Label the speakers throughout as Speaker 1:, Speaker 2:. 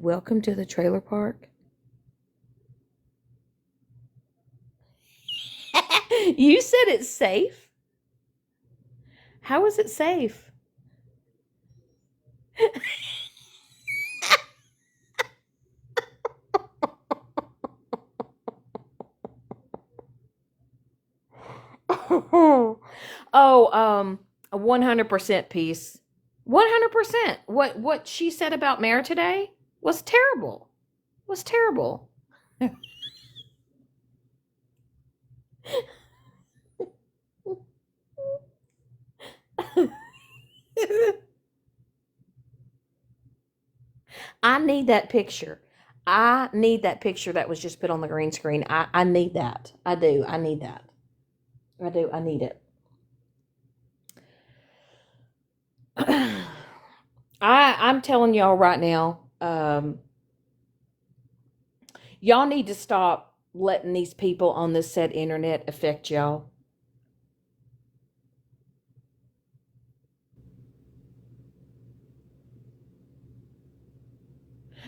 Speaker 1: welcome to the trailer park? You said it's safe? How is it safe? Oh, 100% peace. 100%. What she said about Mayor today was terrible. Was terrible. I need that picture. I need that picture that was just put on the green screen. I need that. I do. I need that. I do. I need it. I'm telling y'all right now, y'all need to stop letting these people on this said internet affect y'all.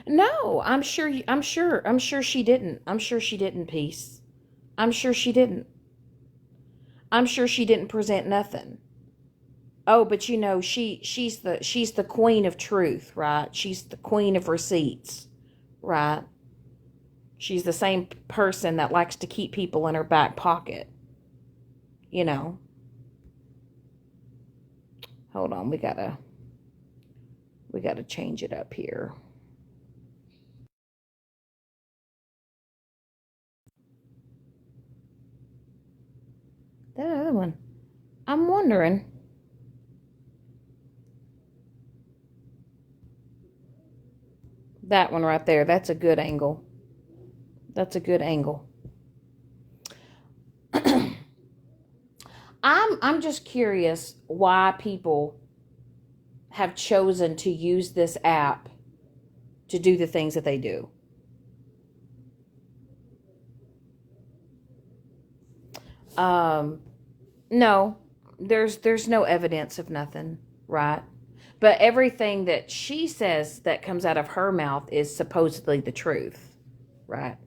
Speaker 1: No, I'm sure she didn't. I'm sure she didn't, Peace. I'm sure she didn't. I'm sure she didn't present nothing. Oh, but you know, she's the queen of truth, right? She's the queen of receipts, right? She's the same person that likes to keep people in her back pocket, you know. Hold on, we gotta change it up here. That other one. I'm wondering. That one right there. That's a good angle. That's a good angle. I'm just curious why people have chosen to use this app to do the things that they do. Um, no, there's no evidence of nothing, right? But everything that she says that comes out of her mouth is supposedly the truth, right?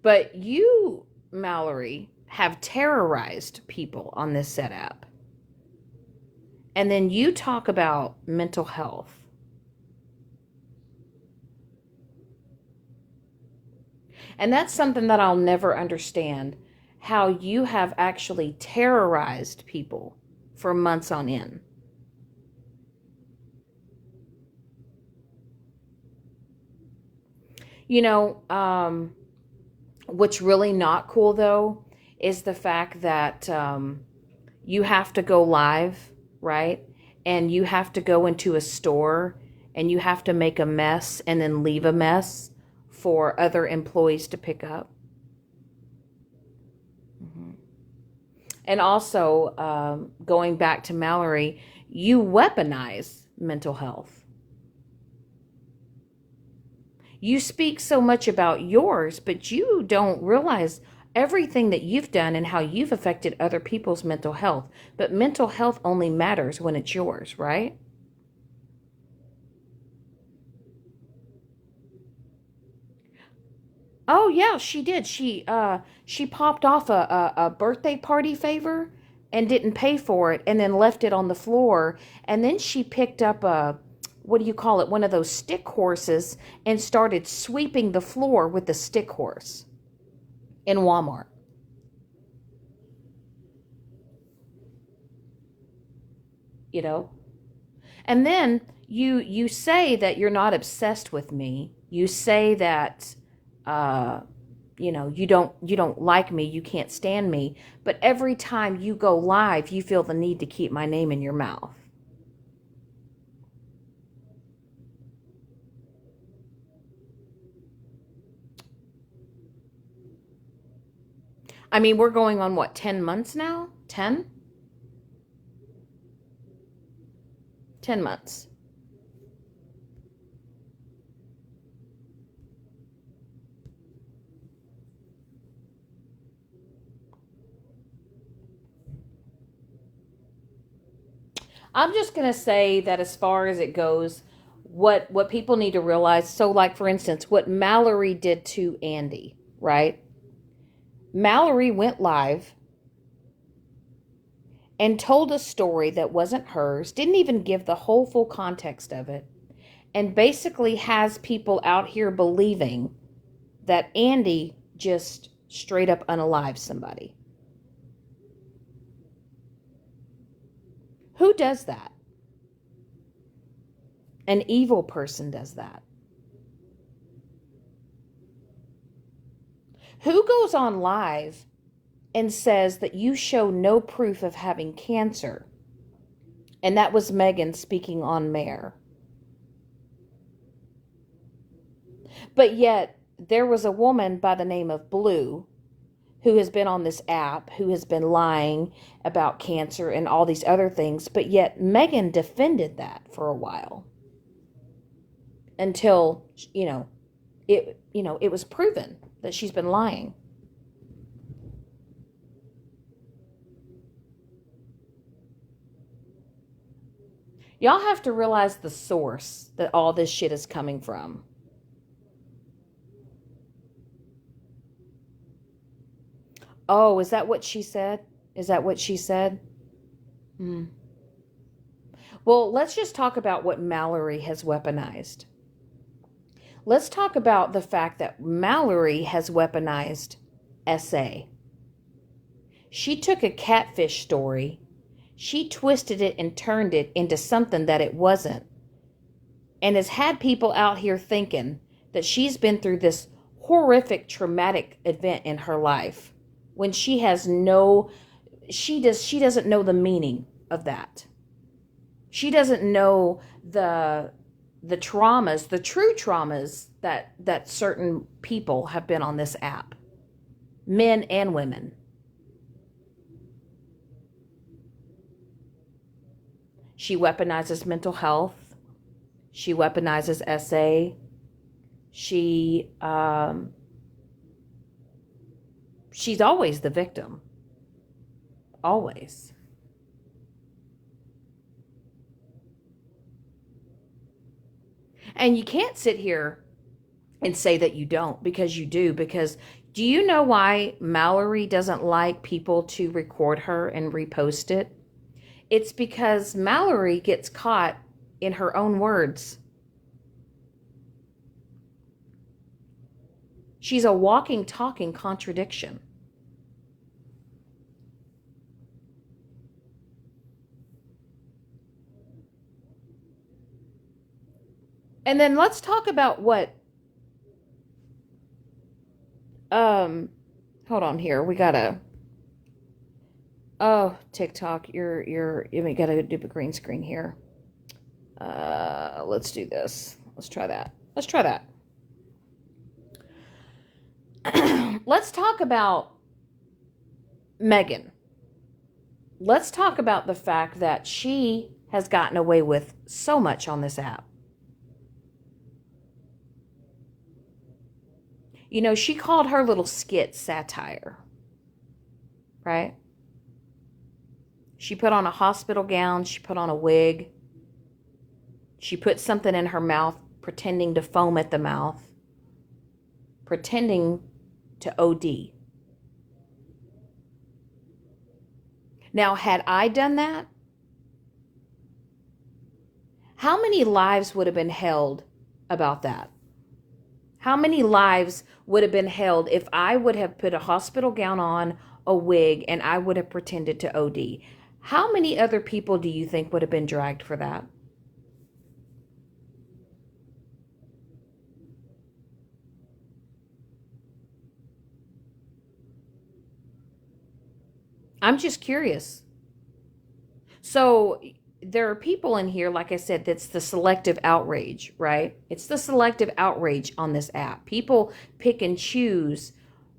Speaker 1: But you, Mallory, have terrorized people on this setup. And then you talk about mental health. And that's something that I'll never understand, how you have actually terrorized people for months on end. You know, what's really not cool though is the fact that you have to go live, right? And you have to go into a store and you have to make a mess and then leave a mess for other employees to pick up. Mhm. And also, going back to Mallory, you weaponize mental health. You speak so much about yours, but you don't realize everything that you've done and how you've affected other people's mental health. But mental health only matters when it's yours, right? Oh yeah, she did. She popped off a birthday party favor and didn't pay for it and then left it on the floor. And then she picked up a, what do you call it, one of those stick horses and started sweeping the floor with the stick horse in Walmart, you know? And then you say that you're not obsessed with me. You say that uh you don't like me, you can't stand me, but every time you go live you feel the need to keep my name in your mouth. I mean, we're going on what, 10 months now? 10? 10 months. I'm just going to say that as far as it goes, what people need to realize, so like for instance, what Mallory did to Andy, right? Mallory went live and told a story that wasn't hers, didn't even give the whole full context of it, and basically has people out here believing that Andy just straight up unalived somebody. Who does that? An evil person does that. Who goes on live and says that you show no proof of having cancer? And that was Megan speaking on Mare. But yet, there was a woman by the name of Blue who has been on this app, who has been lying about cancer and all these other things, but yet Megan defended that for a while. Until, it was proven that she's been lying. Y'all have to realize the source that all this shit is coming from. Oh, is that what she said? Is that what she said? Well, let's just talk about what Mallory has weaponized. Let's talk about the fact that Mallory has weaponized SA. She took a catfish story, she twisted it and turned it into something that it wasn't, and has had people out here thinking that she's been through this horrific, traumatic event in her life when she has she doesn't know the meaning of that. She doesn't know the traumas, the true traumas that certain people have been on this app, men and women. She weaponizes mental health. She weaponizes SA. She's always the victim. Always. And you can't sit here and say that you don't, because you do. Because do you know why Mallory doesn't like people to record her and repost it? It's because Mallory gets caught in her own words. She's a walking, talking contradiction. And then let's talk about what hold on here. We gotta TikTok, you gotta do a green screen here. Let's do this. Let's try that. Let's talk about Megan. Let's talk about the fact that she has gotten away with so much on this app. She called her little skit satire, right? She put on a hospital gown. She put on a wig. She put something in her mouth, pretending to foam at the mouth, pretending to OD. Now, had I done that, how many lives would have been held about that? How many lives would have been held if I would have put a hospital gown on, a wig, and I would have pretended to OD? How many other people do you think would have been dragged for that? I'm just curious. So there are people in here, like I said, that's the selective outrage, right? It's the selective outrage on this app. People pick and choose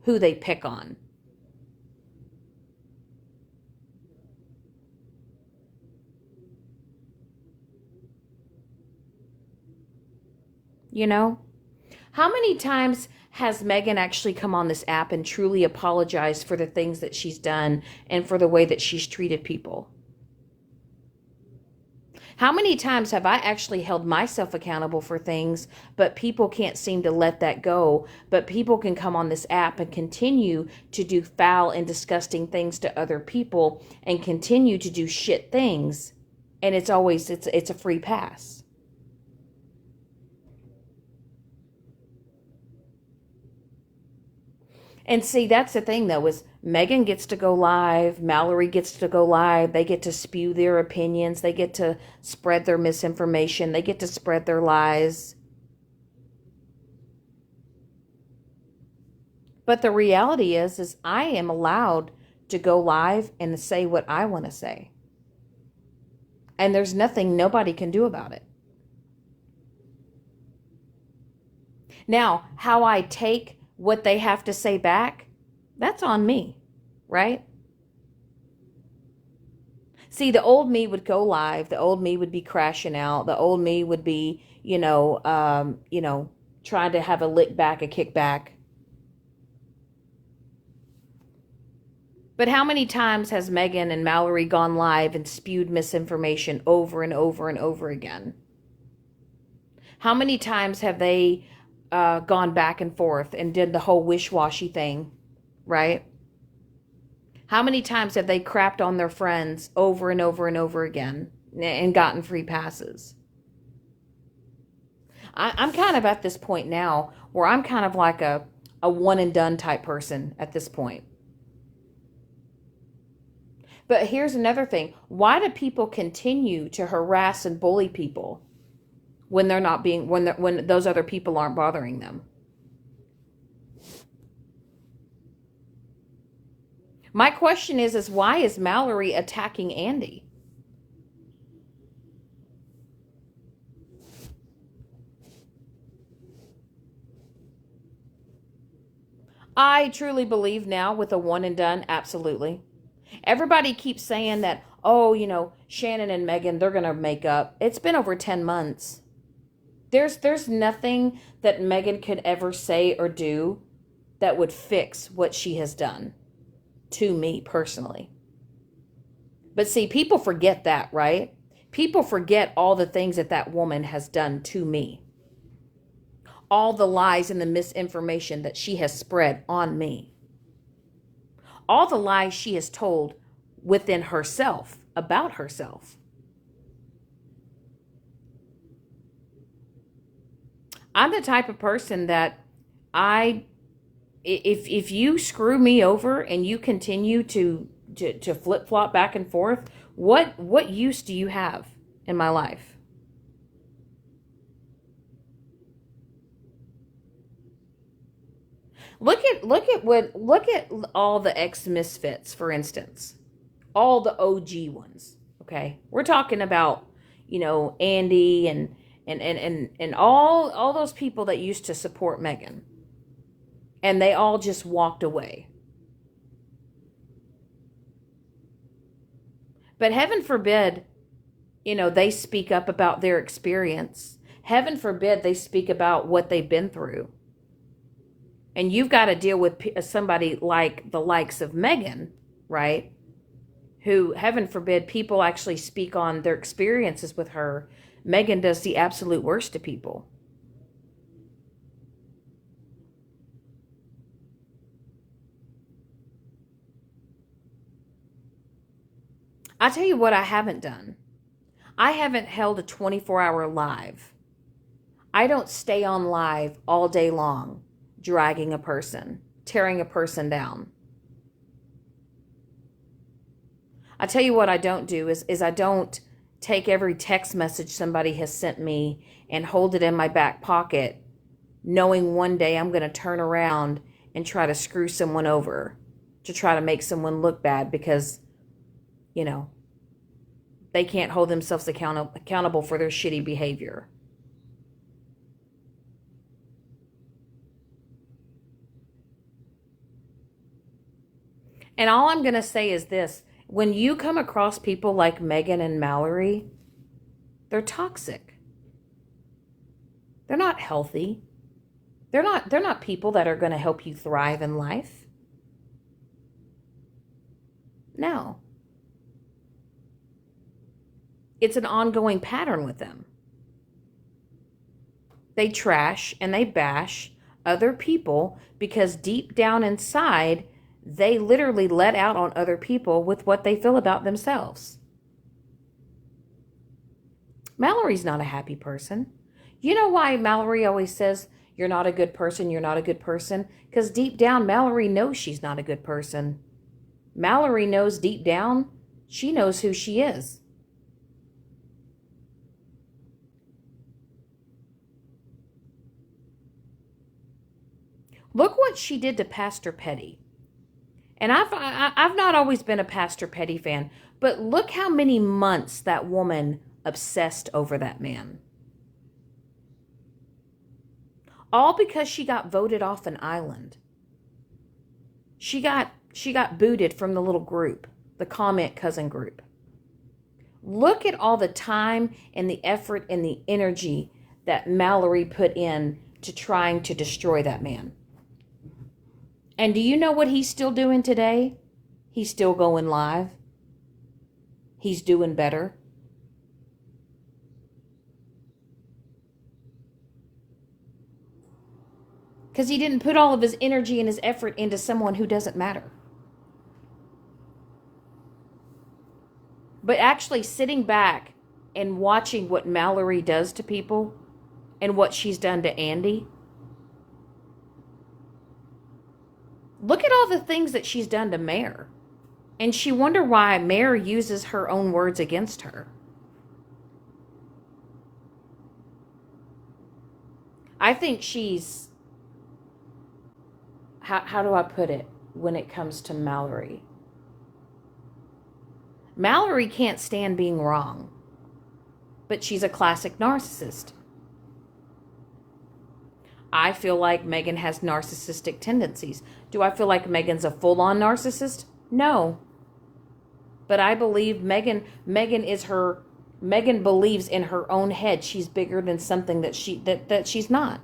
Speaker 1: who they pick on. How many times has Megan actually come on this app and truly apologized for the things that she's done and for the way that she's treated people? How many times have I actually held myself accountable for things, but people can't seem to let that go? But people can come on this app and continue to do foul and disgusting things to other people and continue to do shit things. And it's always, it's a free pass. And see, that's the thing though, is Megan gets to go live, Mallory gets to go live, they get to spew their opinions, they get to spread their misinformation, they get to spread their lies. But the reality is I am allowed to go live and say what I want to say. And there's nothing nobody can do about it. Now, how I take what they have to say back, that's on me, right? See, the old me would go live. The old me would be crashing out. The old me would be, trying to have a lick back, a kickback. But how many times has Megan and Mallory gone live and spewed misinformation over and over and over again? How many times have they gone back and forth and did the whole wish-washy thing, right? How many times have they crapped on their friends over and over and over again and gotten free passes? I'm kind of at this point now where I'm kind of like a one and done type person at this point. But here's another thing. Why do people continue to harass and bully people when they're not being, when those other people aren't bothering them? My question is why is Mallory attacking Andy? I truly believe now with a one and done, absolutely. Everybody keeps saying that, oh, Shannon and Megan, they're going to make up. It's been over 10 months. There's nothing that Megan could ever say or do that would fix what she has done to me personally. But see, people forget that, right? People forget all the things that woman has done to me. All the lies and the misinformation that she has spread on me. All the lies she has told within herself, about herself. I'm the type of person that if you screw me over and you continue to flip-flop back and forth, what use do you have in my life? Look at all the ex-misfits, for instance. All the OG ones, okay? We're talking about, Andy and all those people that used to support Megan. And they all just walked away. But heaven forbid, they speak up about their experience. Heaven forbid they speak about what they've been through. And you've got to deal with somebody like the likes of Megan, right? Who, heaven forbid, people actually speak on their experiences with her. Megan does the absolute worst to people. I tell you what I haven't done. I haven't held a 24-hour live. I don't stay on live all day long, dragging a person, tearing a person down. I tell you what I don't do is I don't take every text message somebody has sent me and hold it in my back pocket, knowing one day I'm going to turn around and try to screw someone over, to try to make someone look bad because, they can't hold themselves accountable for their shitty behavior. And all I'm going to say is this. When you come across people like Megan and Mallory, they're toxic. They're not healthy. They're not people that are going to help you thrive in life. No. It's an ongoing pattern with them. They trash and they bash other people because deep down inside, they literally let out on other people with what they feel about themselves. Mallory's not a happy person. You know why Mallory always says, you're not a good person, you're not a good person? Because deep down, Mallory knows she's not a good person. Mallory knows deep down, she knows who she is. Look what she did to Pastor Petty. And I've not always been a Pastor Petty fan, but look how many months that woman obsessed over that man. All because she got voted off an island. She got booted from the little group, the comment cousin group. Look at all the time and the effort and the energy that Mallory put in to trying to destroy that man. And do you know what he's still doing today? He's still going live. He's doing better. Because he didn't put all of his energy and his effort into someone who doesn't matter. But actually sitting back and watching what Mallory does to people and what she's done to Andy. Look at all the things that she's done to Mare. And she wonder why Mare uses her own words against her. I think she's... How do I put it when it comes to Mallory? Mallory can't stand being wrong. But she's a classic narcissist. I feel like Megan has narcissistic tendencies. Do I feel like Megan's a full-on narcissist? No. But I believe Megan believes in her own head she's bigger than something that she's not.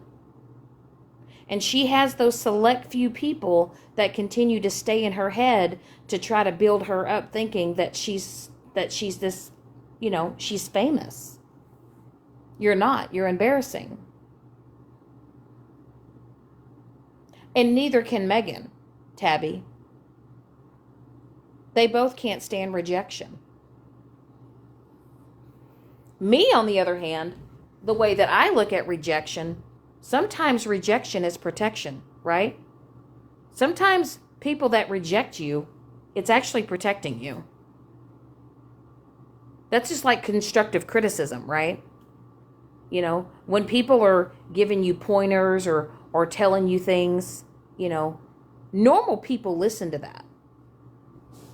Speaker 1: And she has those select few people that continue to stay in her head to try to build her up thinking that she's this, she's famous. You're not. You're embarrassing. And neither can Megan, Tabby. They both can't stand rejection. Me, on the other hand, the way that I look at rejection, sometimes rejection is protection, right? Sometimes people that reject you, it's actually protecting you. That's just like constructive criticism, right? When people are giving you pointers or telling you things, normal people listen to that.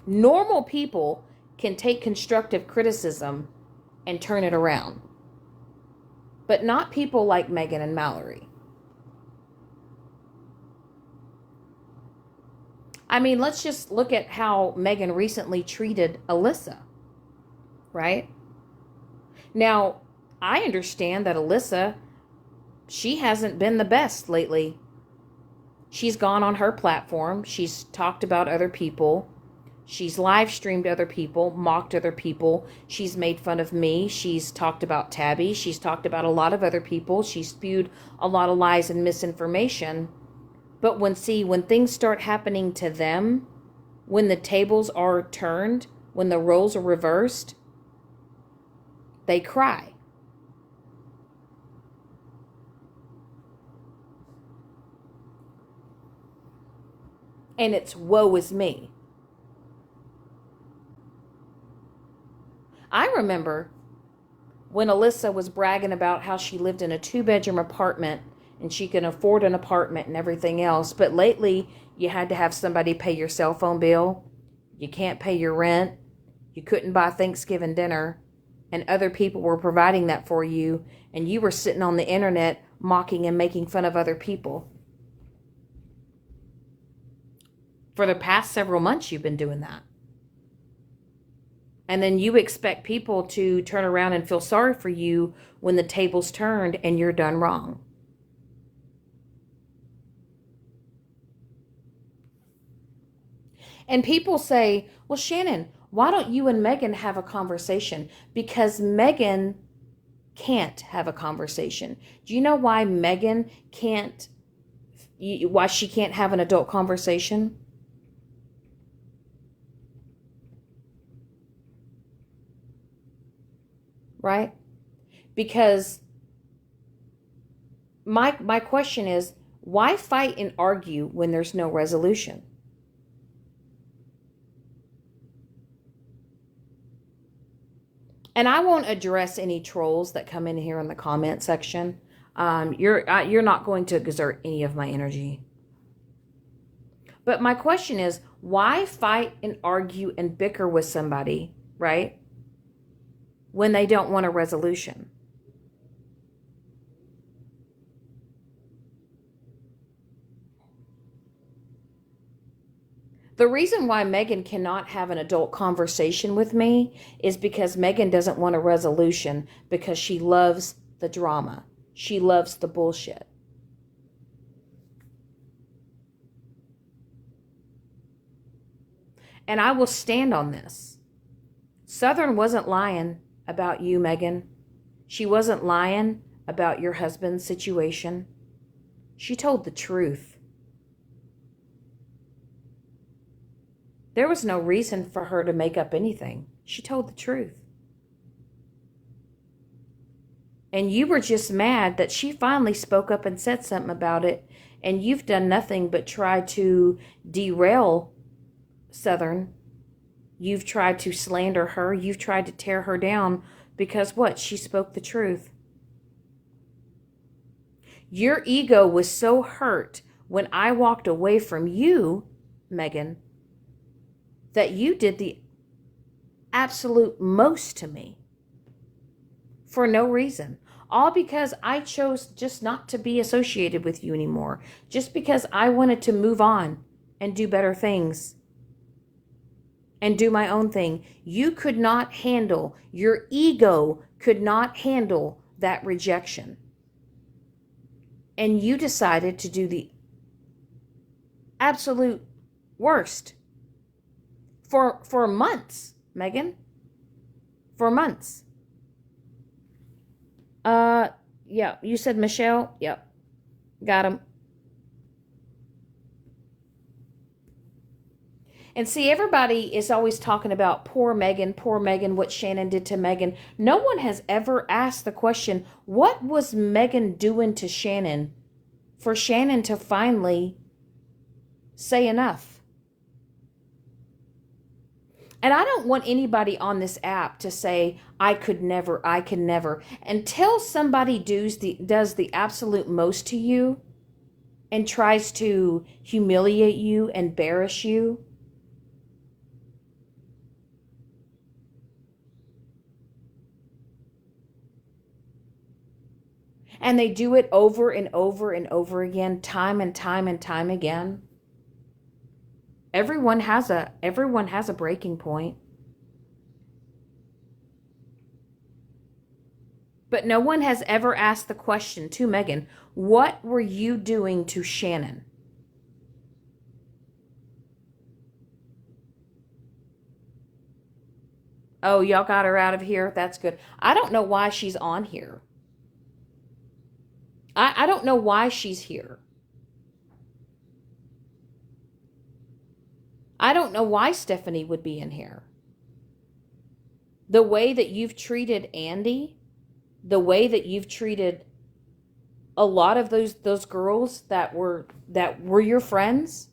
Speaker 1: Normal people can take constructive criticism and turn it around. But not people like Megan and Mallory. I mean, let's just look at how Megan recently treated Alyssa, right? Now, I understand that Alyssa, she hasn't been the best lately. She's gone on her platform. She's talked about other people. She's live streamed other people, mocked other people. She's made fun of me. She's talked about Tabby. She's talked about a lot of other people. She's spewed a lot of lies and misinformation. But when things start happening to them, when the tables are turned, when the roles are reversed, they cry. And it's woe is me. I remember when Alyssa was bragging about how she lived in a 2-bedroom apartment and she can afford an apartment and everything else. But lately, you had to have somebody pay your cell phone bill. You can't pay your rent. You couldn't buy Thanksgiving dinner. And other people were providing that for you. And you were sitting on the internet mocking and making fun of other people. For the past several months, you've been doing that. And then you expect people to turn around and feel sorry for you when the table's turned and you're done wrong. And people say, well, Shannon, Why don't you and Megan have a conversation? Because Megan can't have a conversation. Do you know why Megan can't, why she can't have an adult conversation? Right? Because my question is, why fight and argue when there's no resolution? And I won't address any trolls that come in here in the comment section. You're not going to exert any of my energy. But my question is, why fight and argue and bicker with somebody, right, when they don't want a resolution? The reason why Megan cannot have an adult conversation with me is because Megan doesn't want a resolution, because she loves the drama. She loves the bullshit. And I will stand on this. Southern wasn't lying about you, Megan. She wasn't lying about your husband's situation. She told the truth. There was no reason for her to make up anything. She told the truth. And you were just mad that she finally spoke up and said something about it, and you've done nothing but try to derail Southern. You've tried to slander her. You've tried to tear her down because what? She spoke the truth. Your ego was so hurt when I walked away from you, Megan, that you did the absolute most to me for no reason. All because I chose just not to be associated with you anymore. Just because I wanted to move on and do better things and do my own thing. You could not handle, your ego could not handle that rejection. And you decided to do the absolute worst. For months, Megan. For months. Yeah, you said Michelle? Yep. Got him. And see, everybody is always talking about poor Megan, what Shannon did to Megan. No one has ever asked the question, what was Megan doing to Shannon for Shannon to finally say enough? And I don't want anybody on this app to say, I can never. Until somebody does the absolute most to you and tries to humiliate you, embarrass you, and they do it over and over and over again, time and time and time again. Everyone has a breaking point. But no one has ever asked the question to Megan, what were you doing to Shannon? Oh, y'all got her out of here? That's good. I don't know why she's on here. I don't know why she's here. I don't know why Stephanie would be in here. The way that you've treated Andy, the way that you've treated a lot of those girls that were your friends,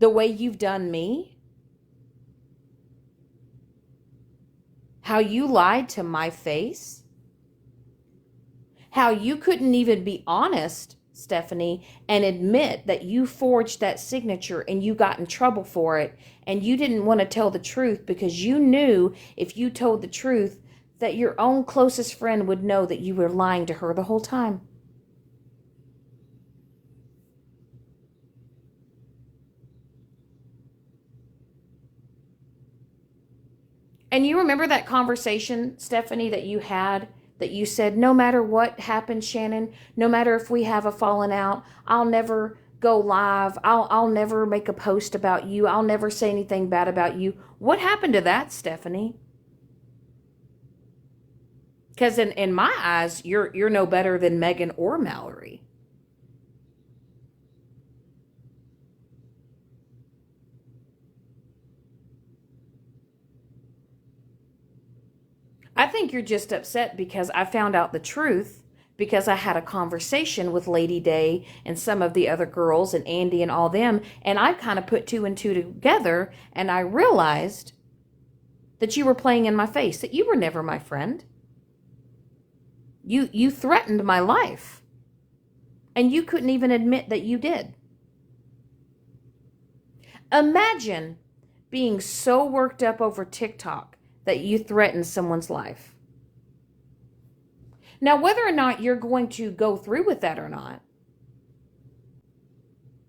Speaker 1: the way you've done me, how you lied to my face, how you couldn't even be honest, Stephanie, and admit that you forged that signature and you got in trouble for it, and you didn't want to tell the truth because you knew if you told the truth that your own closest friend would know that you were lying to her the whole time. And you remember that conversation, Stephanie, that you had, that you said, no matter what happens, Shannon, no matter if we have a falling out, I'll never go live. I'll never make a post about you. I'll never say anything bad about you. What happened to that, Stephanie? Because in my eyes, you're no better than Megan or Mallory. I think you're just upset because I found out the truth, because I had a conversation with Lady Day and some of the other girls and Andy and all them, and I kind of put two and two together, and I realized that you were playing in my face, that you were never my friend. You threatened my life, and you couldn't even admit that you did. Imagine being so worked up over TikTok that you threaten someone's life. Now, whether or not you're going to go through with that or not,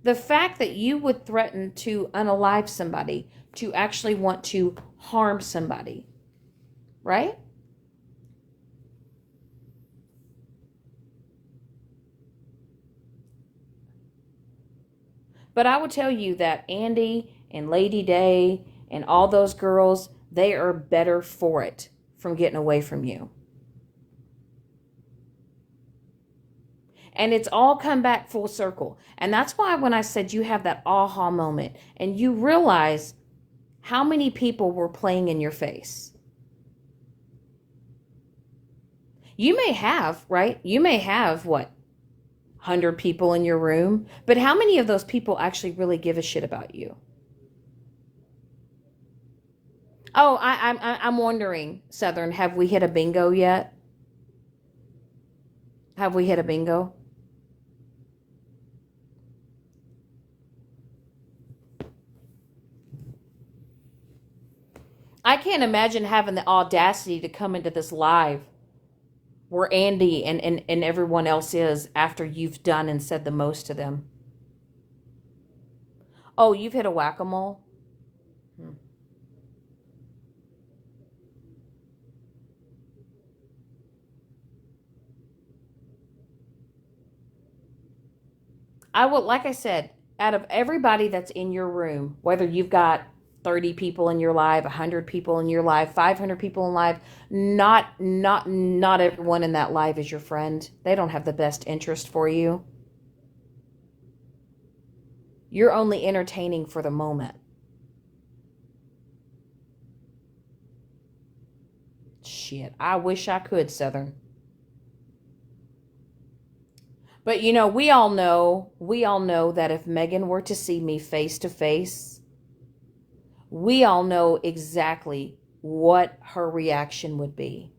Speaker 1: the fact that you would threaten to unalive somebody, to actually want to harm somebody, right? But I will tell you that Andy and Lady Day and all those girls, they are better for it from getting away from you. And it's all come back full circle. And that's why when I said you have that aha moment and you realize how many people were playing in your face. You may have, right? You may have, 100 people in your room, but how many of those people actually really give a shit about you? Oh, I'm wondering, Southern, have we hit a bingo yet? Have we hit a bingo? I can't imagine having the audacity to come into this live where Andy and everyone else is after you've done and said the most to them. Oh, you've hit a whack-a-mole? I will, like I said, out of everybody that's in your room, whether you've got 30 people in your live, 100 people in your live, 500 people in live, not everyone in that live is your friend. They don't have the best interest for you. You're only entertaining for the moment. Shit, I wish I could, Southern. But we all know that if Megan were to see me face to face, we all know exactly what her reaction would be.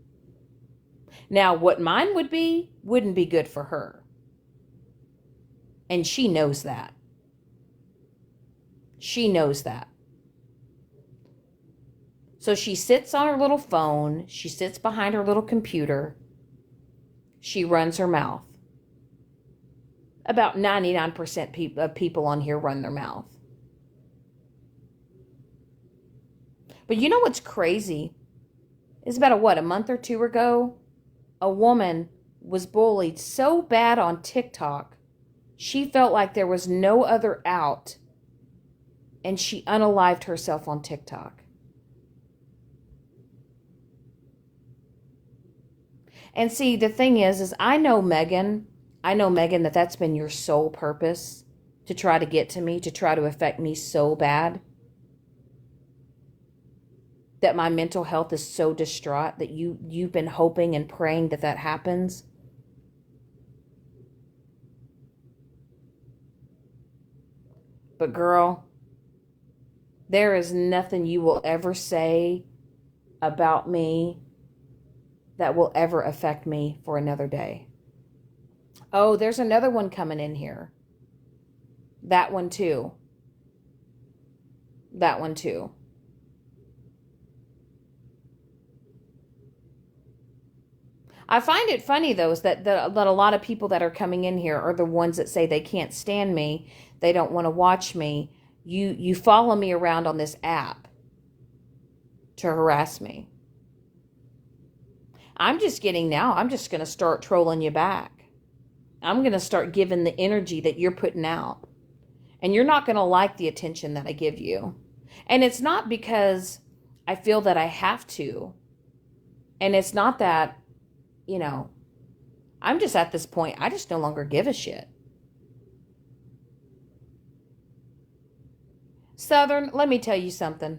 Speaker 1: Now, what mine would be wouldn't be good for her. And she knows that. She knows that. So she sits on her little phone. She sits behind her little computer. She runs her mouth. About 99% of people on here run their mouth. But you know what's crazy? It's about a month or two ago, a woman was bullied so bad on TikTok, she felt like there was no other out, and she unalived herself on TikTok. And see, the thing is I know Megan, that that's been your sole purpose, to try to get to me, to try to affect me so bad. That my mental health is so distraught that you've been hoping and praying that happens. But girl, there is nothing you will ever say about me that will ever affect me for another day. Oh, there's another one coming in here. That one too. That one too. I find it funny, though, is that a lot of people that are coming in here are the ones that say they can't stand me. They don't want to watch me. You follow me around on this app to harass me. I'm just going to start trolling you back. I'm going to start giving the energy that you're putting out. And you're not going to like the attention that I give you. And it's not because I feel that I have to. And it's not that, I'm just at this point, I just no longer give a shit. Southern, let me tell you something.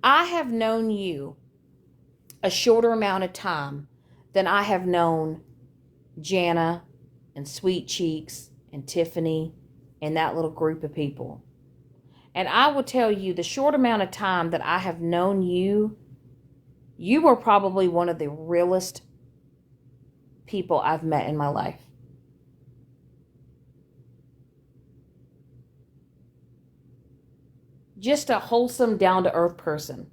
Speaker 1: I have known you a shorter amount of time than I have known Jana and Sweet Cheeks and Tiffany and that little group of people. And I will tell you, the short amount of time that I have known you, you are probably one of the realest people I've met in my life. Just a wholesome, down-to-earth person.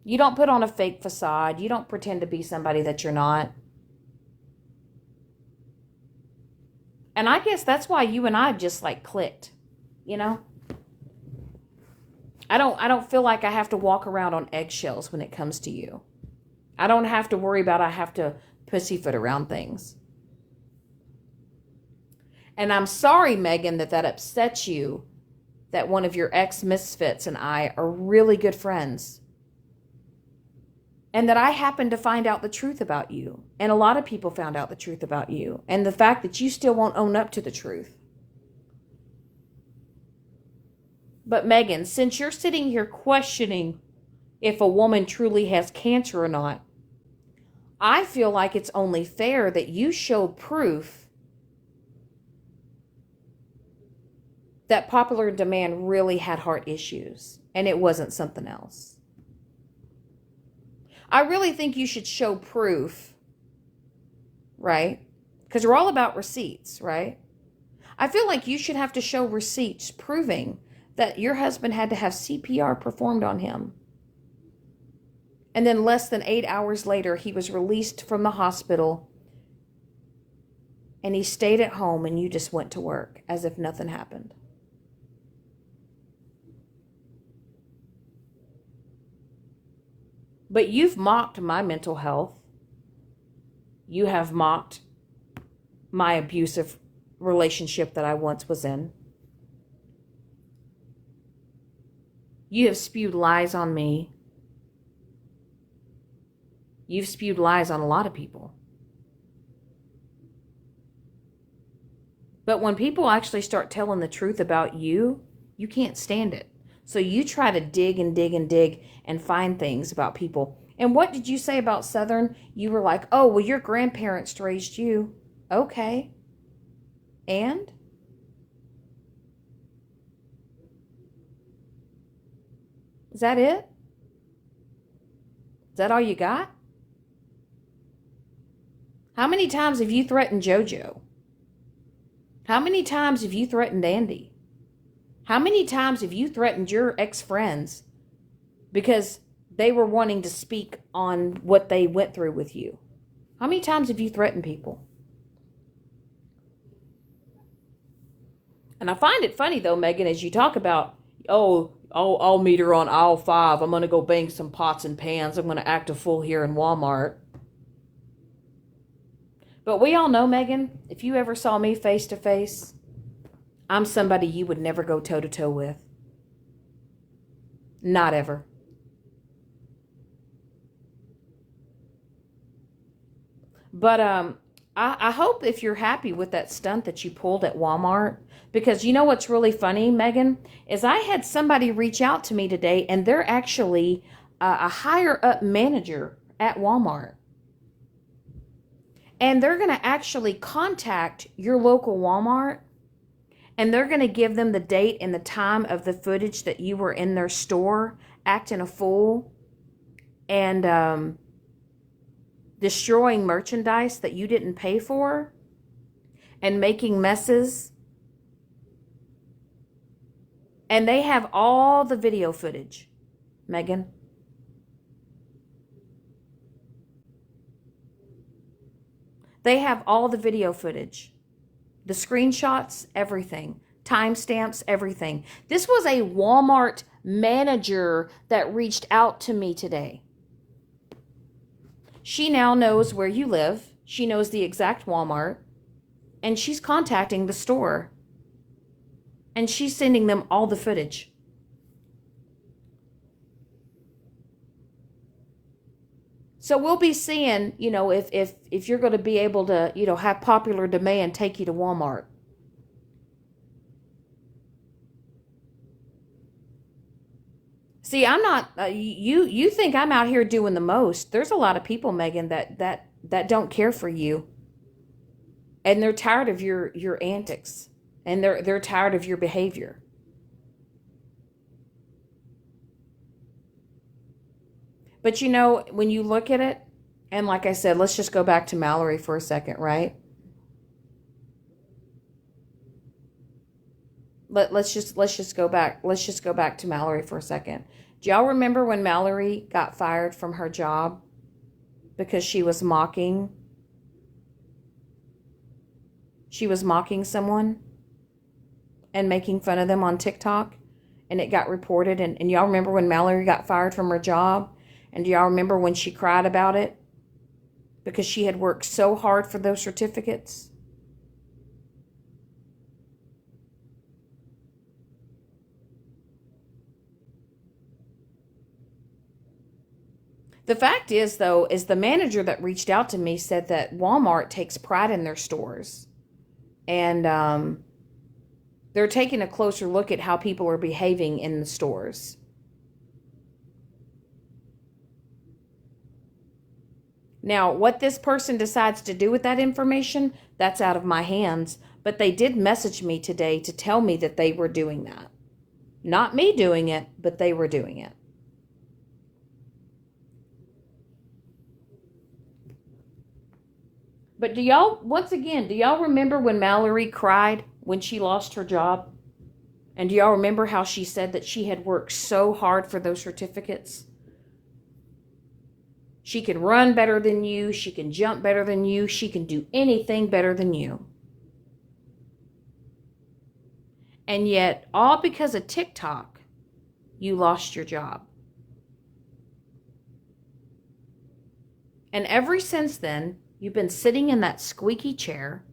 Speaker 1: You don't put on a fake facade. You don't pretend to be somebody that you're not. And I guess that's why you and I just like clicked, I don't feel like I have to walk around on eggshells when it comes to you. I don't have to worry about I have to pussyfoot around things. And I'm sorry, Megan, that upsets you, that one of your ex-misfits and I are really good friends. And that I happened to find out the truth about you. And a lot of people found out the truth about you. And the fact that you still won't own up to the truth. But Megan, since you're sitting here questioning if a woman truly has cancer or not, I feel like it's only fair that you show proof that Popular Demand really had heart issues and it wasn't something else. I really think you should show proof, right? Because we're all about receipts, right? I feel like you should have to show receipts proving that your husband had to have CPR performed on him. And then less than 8 hours later, he was released from the hospital and he stayed at home and you just went to work as if nothing happened. But you've mocked my mental health. You have mocked my abusive relationship that I once was in. You have spewed lies on me. You've spewed lies on a lot of people. But when people actually start telling the truth about you, you can't stand it. So you try to dig and dig and dig and find things about people. And what did you say about Southern? You were like, oh, well, your grandparents raised you. Okay. And? Is that it? Is that all you got? How many times have you threatened JoJo? How many times have you threatened Andy? How many times have you threatened your ex-friends because they were wanting to speak on what they went through with you? How many times have you threatened people? And I find it funny, though, Megan, as you talk about, I'll meet her on aisle 5. I'm going to go bang some pots and pans. I'm going to act a fool here in Walmart. But we all know, Megan, if you ever saw me face to face, I'm somebody you would never go toe to toe with. Not ever. But I hope if you're happy with that stunt that you pulled at Walmart, because you know what's really funny, Megan, is I had somebody reach out to me today, and they're actually a higher up manager at Walmart. And they're going to actually contact your local Walmart, and they're going to give them the date and the time of the footage that you were in their store acting a fool and destroying merchandise that you didn't pay for and making messes. And they have all the video footage, Megan. They have all the video footage. The screenshots, everything. Timestamps, everything. This was a Walmart manager that reached out to me today. She now knows where you live. She knows the exact Walmart. And she's contacting the store And she's sending them all the footage. So we'll be seeing, if you're going to be able to, have popular demand take you to Walmart. See, I'm not. You think I'm out here doing the most? There's a lot of people, Megan, that don't care for you, and they're tired of your antics, and they're tired of your behavior. But when you look at it, and like I said, let's just go back to Mallory for a second, right? Let's just go back. Let's just go back to Mallory for a second. Do y'all remember when Mallory got fired from her job because she was mocking someone and making fun of them on TikTok, and it got reported, and y'all remember when Mallory got fired from her job? And do y'all remember when she cried about it? Because she had worked so hard for those certificates. The fact is, though, is the manager that reached out to me said that Walmart takes pride in their stores. And they're taking a closer look at how people are behaving in the stores. Now, what this person decides to do with that information, that's out of my hands. But they did message me today to tell me that they were doing that. Not me doing it, but they were doing it. But once again, do y'all remember when Mallory cried when she lost her job? And do y'all remember how she said that she had worked so hard for those certificates? She can run better than you. She can jump better than you. She can do anything better than you. And yet, all because of TikTok, you lost your job. And ever since then, you've been sitting in that squeaky chair,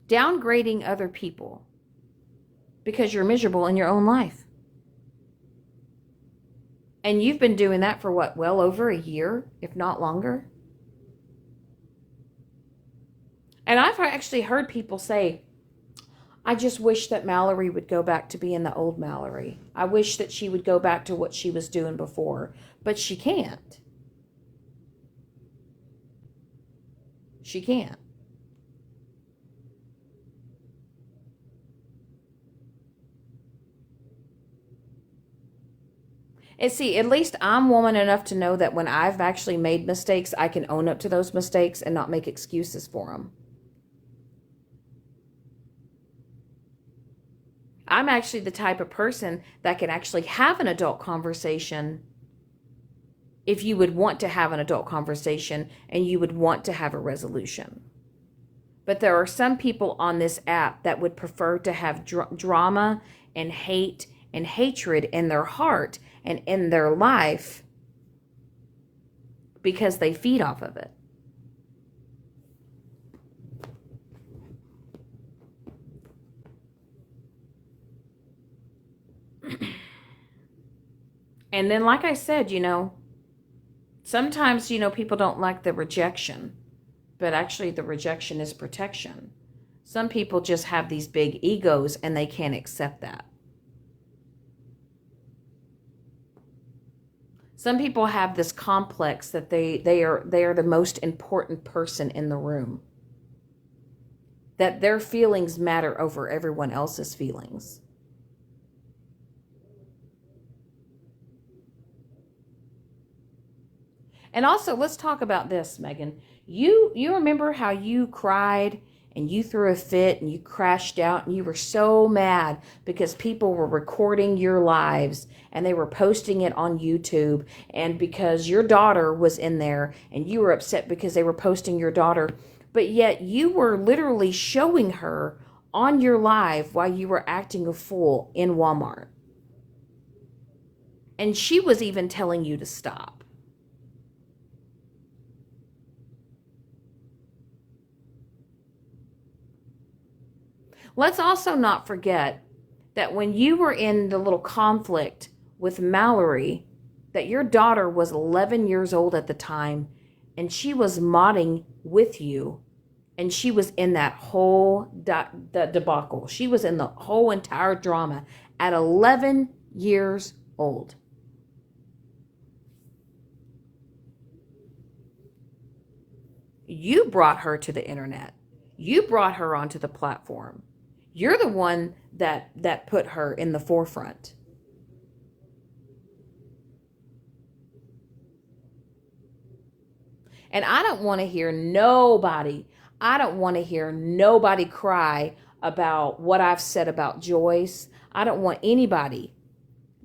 Speaker 1: downgrading other people because you're miserable in your own life. And you've been doing that for what, well over a year, if not longer? And I've actually heard people say, I just wish that Mallory would go back to being the old Mallory. I wish that she would go back to what she was doing before. But she can't. She can't. And see, at least I'm woman enough to know that when I've actually made mistakes, I can own up to those mistakes and not make excuses for them. I'm actually the type of person that can actually have an adult conversation if you would want to have an adult conversation and you would want to have a resolution. But there are some people on this app that would prefer to have drama and hate and hatred in their heart and in their life because they feed off of it. And then, like I said, sometimes, people don't like the rejection, but actually the rejection is protection. Some people just have these big egos and they can't accept that. Some people have this complex that they are the most important person in the room. That their feelings matter over everyone else's feelings. And also, let's talk about this, Megan. You remember how you cried and you threw a fit and you crashed out and you were so mad because people were recording your lives and they were posting it on YouTube, and because your daughter was in there and you were upset because they were posting your daughter, but yet you were literally showing her on your live while you were acting a fool in Walmart. And she was even telling you to stop. Let's also not forget that when you were in the little conflict with Mallory, that your daughter was 11 years old at the time, and she was modding with you, and she was in that whole debacle. She was in the whole entire drama at 11 years old. You brought her to the internet. You brought her onto the platform. You're the one that put her in the forefront. And I don't want to hear nobody cry about what I've said about Joyce. I don't want anybody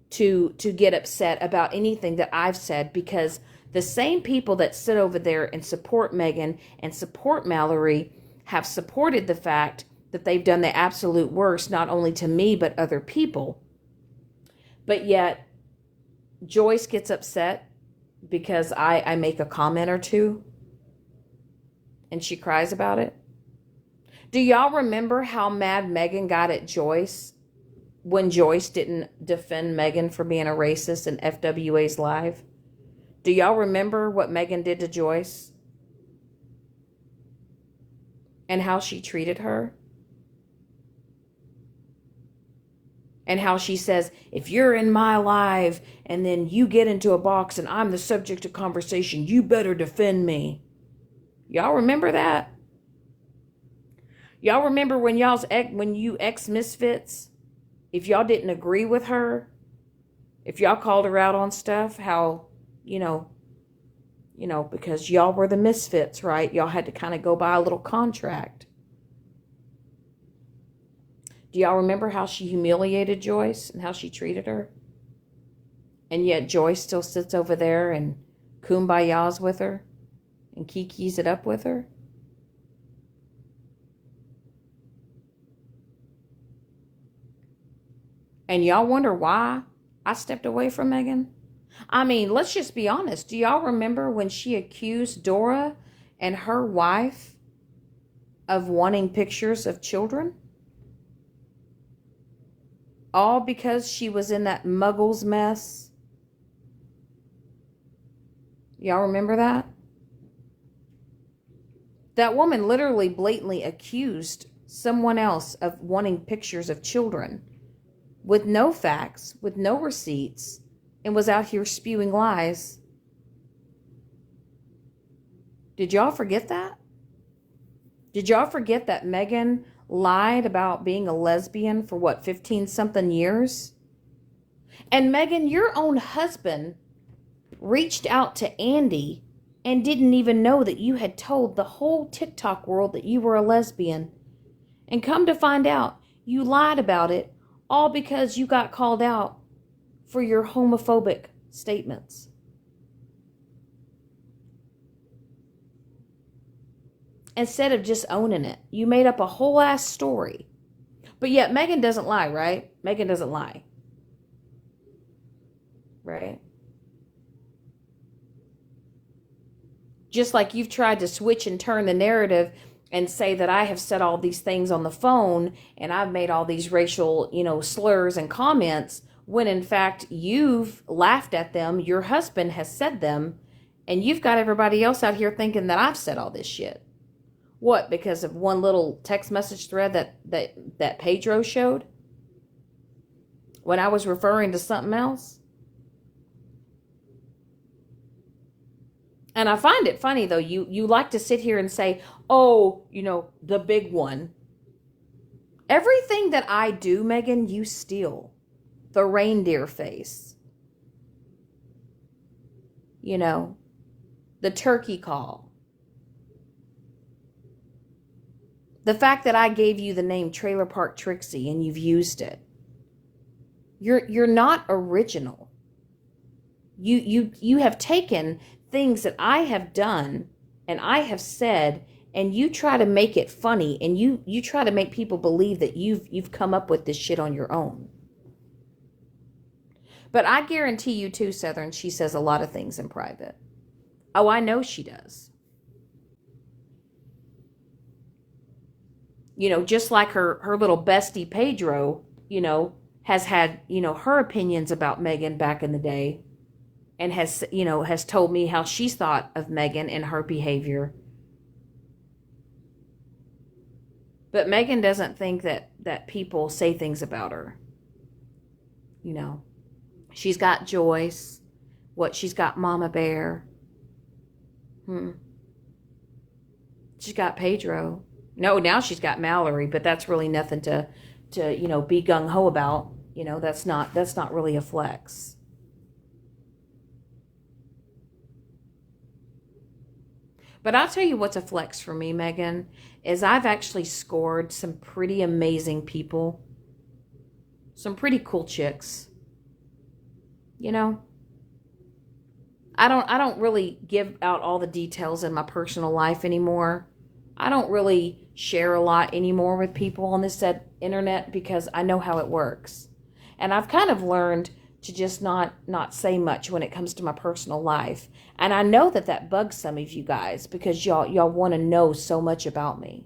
Speaker 1: to get upset about anything that I've said, because the same people that sit over there and support Megan and support Mallory have supported the fact that they've done the absolute worst, not only to me, but other people. But yet, Joyce gets upset because I make a comment or two, and she cries about it. Do y'all remember how mad Megan got at Joyce when Joyce didn't defend Megan for being a racist in FWA's live? Do y'all remember what Megan did to Joyce? And how she treated her? And how she says, if you're in my live and then you get into a box and I'm the subject of conversation, you better defend me. Y'all remember that? Y'all remember when you ex-misfits, if y'all didn't agree with her, if y'all called her out on stuff, how, because y'all were the misfits, right? Y'all had to kind of go by a little contract. Do y'all remember how she humiliated Joyce and how she treated her? And yet Joyce still sits over there and kumbayas with her and kikis it up with her? And y'all wonder why I stepped away from Megan? I mean, let's just be honest. Do y'all remember when she accused Dora and her wife of wanting pictures of children? All because she was in that Muggles mess. Y'all remember that? That woman literally blatantly accused someone else of wanting pictures of children with no facts, with no receipts, and was out here spewing lies. Did y'all forget that? Did y'all forget that Megan lied about being a lesbian for 15-something years? And Megan, your own husband reached out to Andy and didn't even know that you had told the whole TikTok world that you were a lesbian. And come to find out, you lied about it, all because you got called out for your homophobic statements. Instead of just owning it, you made up a whole ass story. But yet Megan doesn't lie, right? Megan doesn't lie. Right? Just like you've tried to switch and turn the narrative and say that I have said all these things on the phone and I've made all these racial, slurs and comments, when in fact you've laughed at them, your husband has said them, and you've got everybody else out here thinking that I've said all this shit. What, because of one little text message thread that Pedro showed when I was referring to something else? And I find it funny, though, you like to sit here and say, oh, the big one. Everything that I do, Megan, you steal. The reindeer face. The turkey call. The fact that I gave you the name Trailer Park Trixie and you've used it. You're not original. You have taken things that I have done and I have said, and you try to make it funny, and you try to make people believe that you've come up with this shit on your own. But I guarantee you too, Southern, she says a lot of things in private. Oh, I know she does. Just like her little bestie Pedro, has had, her opinions about Megan back in the day, and has told me how she's thought of Megan and her behavior. But Megan doesn't think that people say things about her. She's got Joyce. She's got Mama Bear. She's got Pedro. No, now she's got Mallory, but that's really nothing to be gung-ho about. That's not really a flex. But I'll tell you what's a flex for me, Megan, is I've actually scored some pretty amazing people. Some pretty cool chicks. I don't really give out all the details in my personal life anymore. I don't really share a lot anymore with people on this internet because I know how it works. And I've kind of learned to just not say much when it comes to my personal life. And I know that bugs some of you guys because y'all want to know so much about me.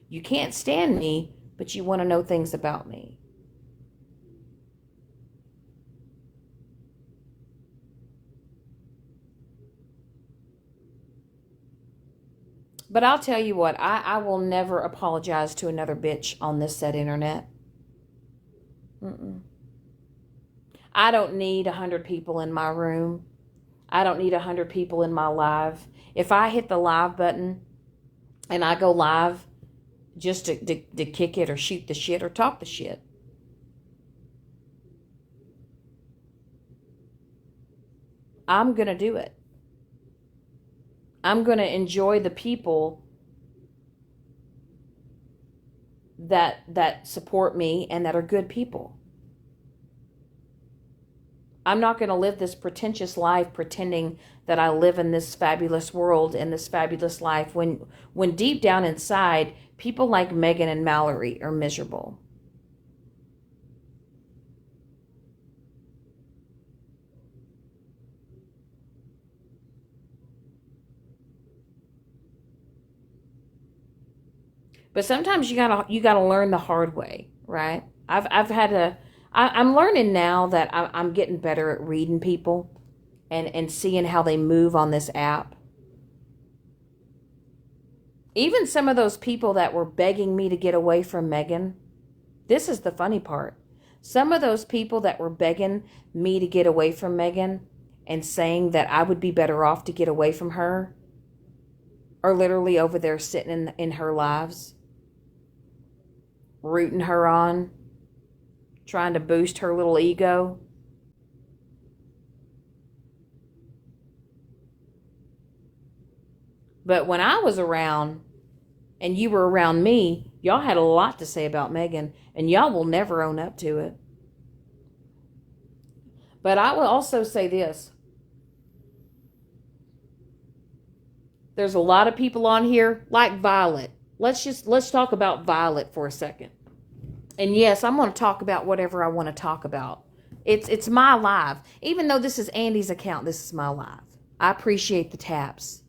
Speaker 1: You can't stand me, but you want to know things about me. But I'll tell you what, I will never apologize to another bitch on this internet. I don't need 100 people in my room. I don't need 100 people in my live. If I hit the live button and I go live just to kick it or shoot the shit or talk the shit, I'm going to do it. I'm going to enjoy the people that support me and that are good people. I'm not going to live this pretentious life pretending that I live in this fabulous world and this fabulous life when deep down inside, people like Megan and Mallory are miserable. But sometimes you gotta learn the hard way, right? I'm learning now that I'm getting better at reading people and seeing how they move on this app. Even some of those people that were begging me to get away from Megan, this is the funny part. Some of those people that were begging me to get away from Megan and saying that I would be better off to get away from her are literally over there sitting in her lives, rooting her on, trying to boost her little ego. But when I was around and you were around me, y'all had a lot to say about Megan, and y'all will never own up to it. But I will also say this. There's a lot of people on here like Violet. Let's talk about Violet for a second. And yes, I'm going to talk about whatever I want to talk about. It's my live. Even though this is Andy's account, this is my live. I appreciate the taps.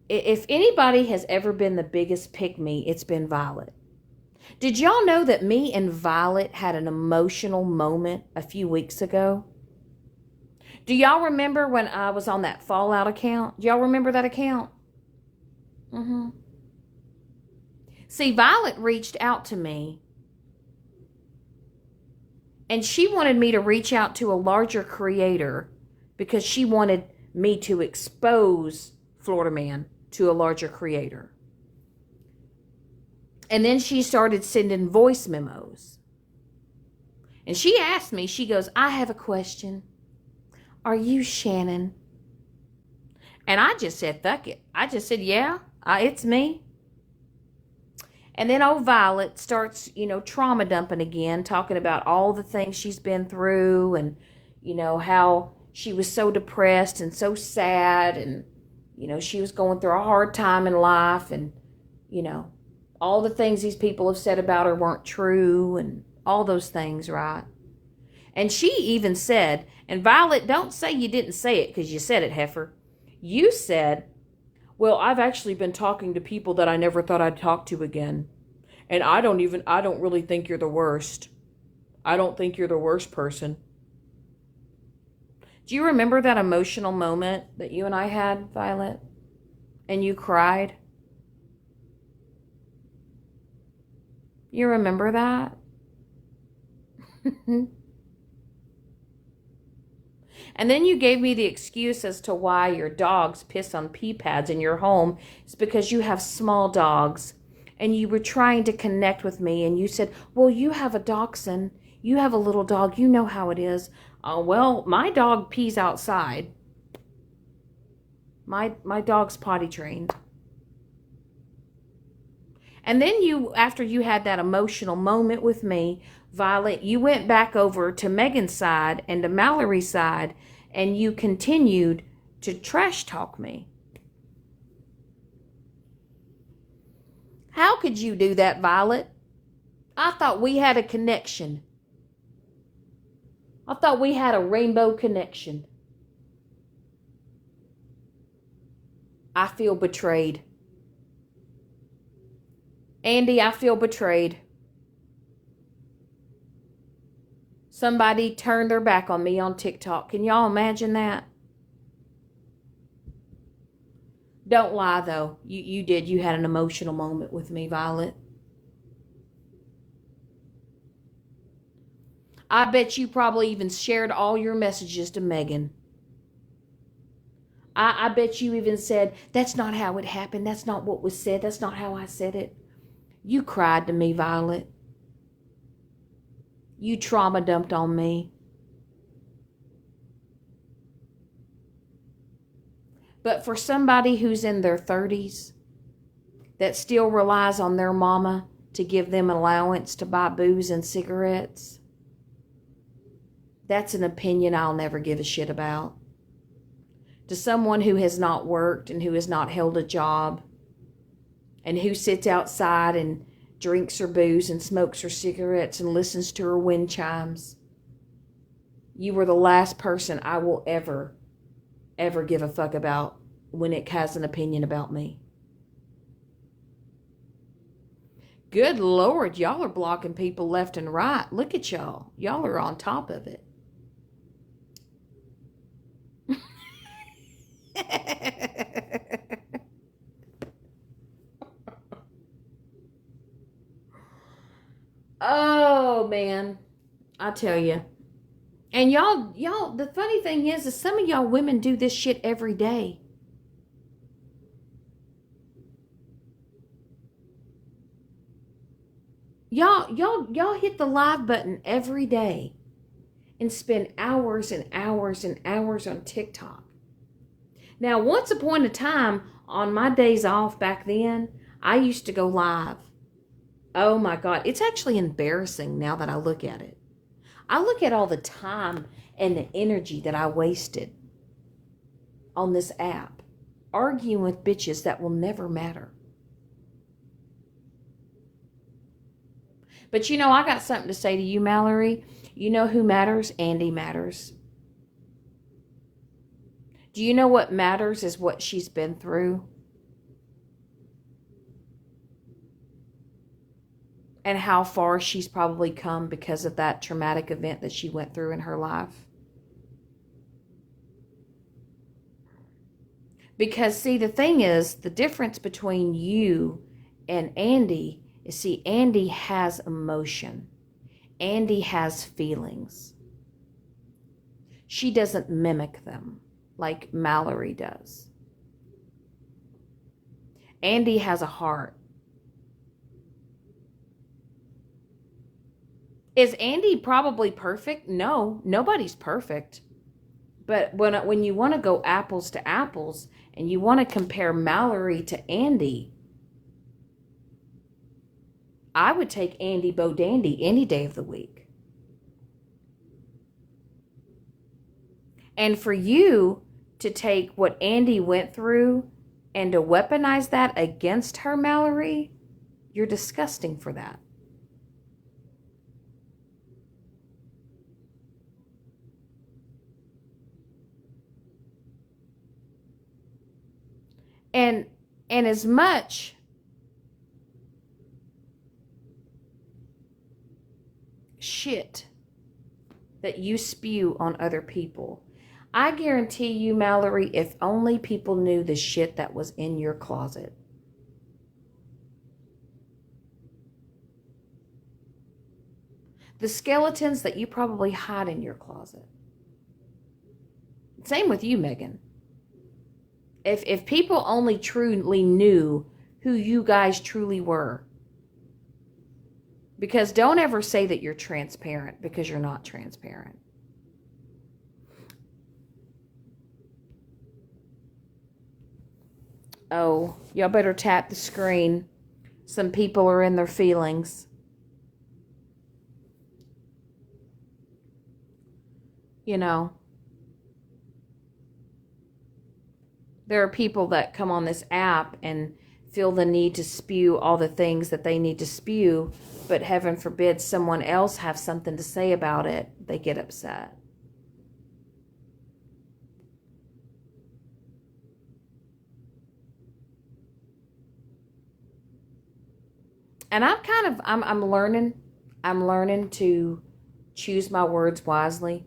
Speaker 1: If anybody has ever been the biggest pick-me, it's been Violet. Did y'all know that me and Violet had an emotional moment a few weeks ago? Do y'all remember when I was on that Fallout account? Do y'all remember that account? See, Violet reached out to me, and she wanted me to reach out to a larger creator because she wanted me to expose Florida Man to a larger creator. And then she started sending voice memos. And she asked me, she goes, I have a question. Are you Shannon? And I just said, fuck it. I just said, yeah, it's me. And then old Violet starts, trauma dumping again, talking about all the things she's been through and, how she was so depressed and so sad and, she was going through a hard time in life and, all the things these people have said about her weren't true and all those things, right? And she even said, and Violet, don't say you didn't say it because you said it, heifer. You said, Well, I've actually been talking to people that I never thought I'd talk to again. And I don't really think you're the worst. I don't think you're the worst person. Do you remember that emotional moment that you and I had, Violet? And you cried? You remember that? And then you gave me the excuse as to why your dogs piss on pee pads in your home. It's because you have small dogs. And you were trying to connect with me. And you said, well, you have a dachshund. You have a little dog. You know how it is. Oh, well, my dog pees outside. My dog's potty trained. And then you, after you had that emotional moment with me, Violet, you went back over to Megan's side and to Mallory's side, and you continued to trash talk me. How could you do that, Violet? I thought we had a connection. I thought we had a rainbow connection. I feel betrayed. Andy, I feel betrayed. Somebody turned their back on me on TikTok. Can y'all imagine that? Don't lie, though. You did. You had an emotional moment with me, Violet. I bet you probably even shared all your messages to Megan. I bet you even said, that's not how it happened. That's not what was said. That's not how I said it. You cried to me, Violet. You trauma dumped on me. But for somebody who's in their 30s that still relies on their mama to give them an allowance to buy booze and cigarettes, that's an opinion I'll never give a shit about. To someone who has not worked and who has not held a job and who sits outside and drinks her booze and smokes her cigarettes and listens to her wind chimes, you were the last person I will ever give a fuck about when it has an opinion about me. Good Lord, y'all are blocking people left and right. Look at y'all. Y'all are on top of it. Oh, man. I tell you. And y'all, the funny thing is some of y'all women do this shit every day. Y'all hit the live button every day and spend hours and hours and hours on TikTok. Now, once upon a time, on my days off back then, I used to go live. Oh my God, it's actually embarrassing now that I look at it. I look at all the time and the energy that I wasted on this app, arguing with bitches that will never matter. But you know, I got something to say to you, Mallory. You know who matters? Andy matters. Do you know what matters is what she's been through? And how far she's probably come because of that traumatic event that she went through in her life. Because, see, the thing is, the difference between you and Andy is, see, Andy has emotion. Andy has feelings. She doesn't mimic them like Mallory does. Andy has a heart. Is Andy probably perfect? No, nobody's perfect. But when you want to go apples to apples and you want to compare Mallory to Andy, I would take Andy Bodandy any day of the week. And for you to take what Andy went through and to weaponize that against her, Mallory, you're disgusting for that. And And as much shit that you spew on other people, I guarantee you, Mallory, if only people knew the shit that was in your closet. The skeletons that you probably hide in your closet. Same with you, Megan. If people only truly knew who you guys truly were. Because don't ever say that you're transparent, because you're not transparent. Oh, y'all better tap the screen. Some people are in their feelings. You know, there are people that come on this app and feel the need to spew all the things that they need to spew, but heaven forbid someone else have something to say about it, they get upset. And I'm learning to choose my words wisely.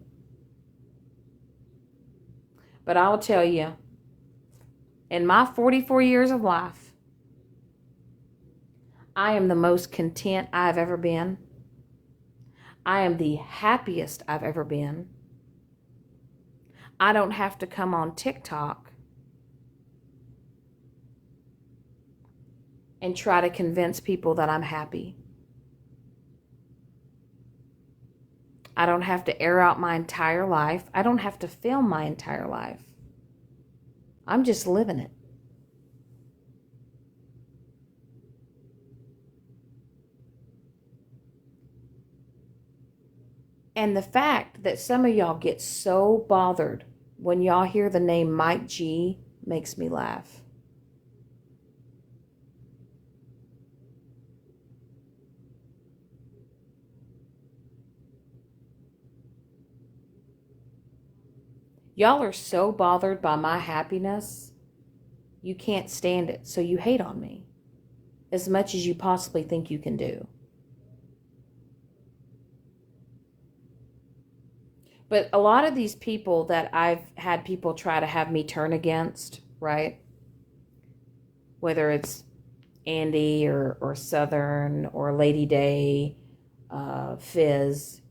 Speaker 1: But I'll tell you, in my 44 years of life, I am the most content I've ever been. I am the happiest I've ever been. I don't have to come on TikTok and try to convince people that I'm happy. I don't have to air out my entire life. I don't have to film my entire life. I'm just living it. And the fact that some of y'all get so bothered when y'all hear the name Mike G makes me laugh. Y'all are so bothered by my happiness, you can't stand it, so you hate on me as much as you possibly think you can do. But a lot of these people that I've had people try to have me turn against, right? Whether it's Andy or Southern or Lady Day, Fizz,